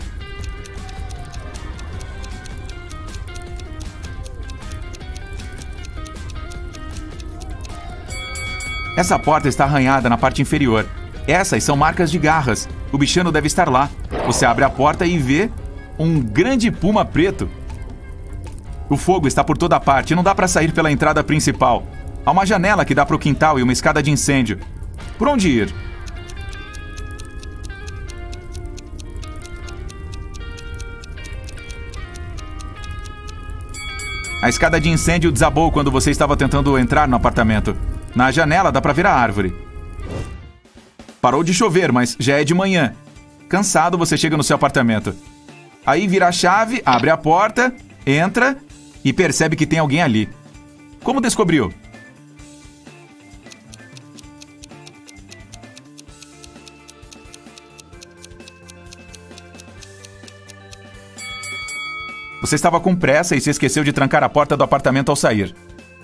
Essa porta está arranhada na parte inferior. Essas são marcas de garras. O bichano deve estar lá. Você abre a porta e vê um grande puma preto. O fogo está por toda parte e não dá para sair pela entrada principal. Há uma janela que dá para o quintal e uma escada de incêndio. Por onde ir? A escada de incêndio desabou quando você estava tentando entrar no apartamento. Na janela dá para ver a árvore. Parou de chover, mas já é de manhã. Cansado, você chega no seu apartamento. Aí vira a chave, abre a porta, entra e percebe que tem alguém ali. Como descobriu? Você estava com pressa e se esqueceu de trancar a porta do apartamento ao sair.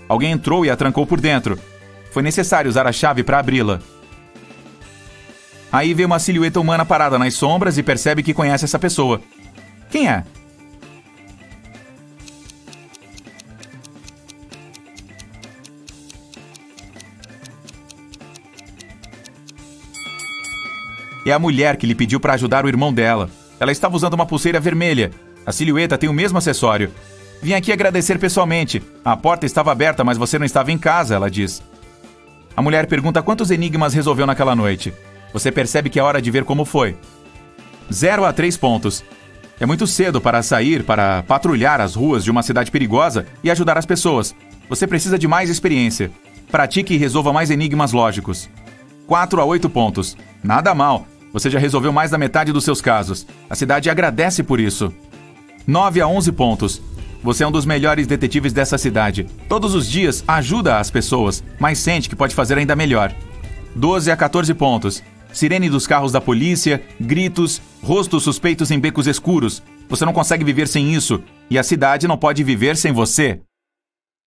Alguém entrou e a trancou por dentro. Foi necessário usar a chave para abri-la. Aí vê uma silhueta humana parada nas sombras e percebe que conhece essa pessoa. Quem é? É a mulher que lhe pediu para ajudar o irmão dela. Ela estava usando uma pulseira vermelha. A silhueta tem o mesmo acessório. Vim aqui agradecer pessoalmente. A porta estava aberta, mas você não estava em casa, ela diz. A mulher pergunta quantos enigmas resolveu naquela noite. Você percebe que é hora de ver como foi. 0 a 3 pontos. É muito cedo para sair, para patrulhar as ruas de uma cidade perigosa e ajudar as pessoas. Você precisa de mais experiência. Pratique e resolva mais enigmas lógicos. 4 a 8 pontos. Nada mal. Você já resolveu mais da metade dos seus casos. A cidade agradece por isso. 9 a 11 pontos. Você é um dos melhores detetives dessa cidade. Todos os dias ajuda as pessoas, mas sente que pode fazer ainda melhor. 12 a 14 pontos. Sirene dos carros da polícia, gritos, rostos suspeitos em becos escuros. Você não consegue viver sem isso, e a cidade não pode viver sem você.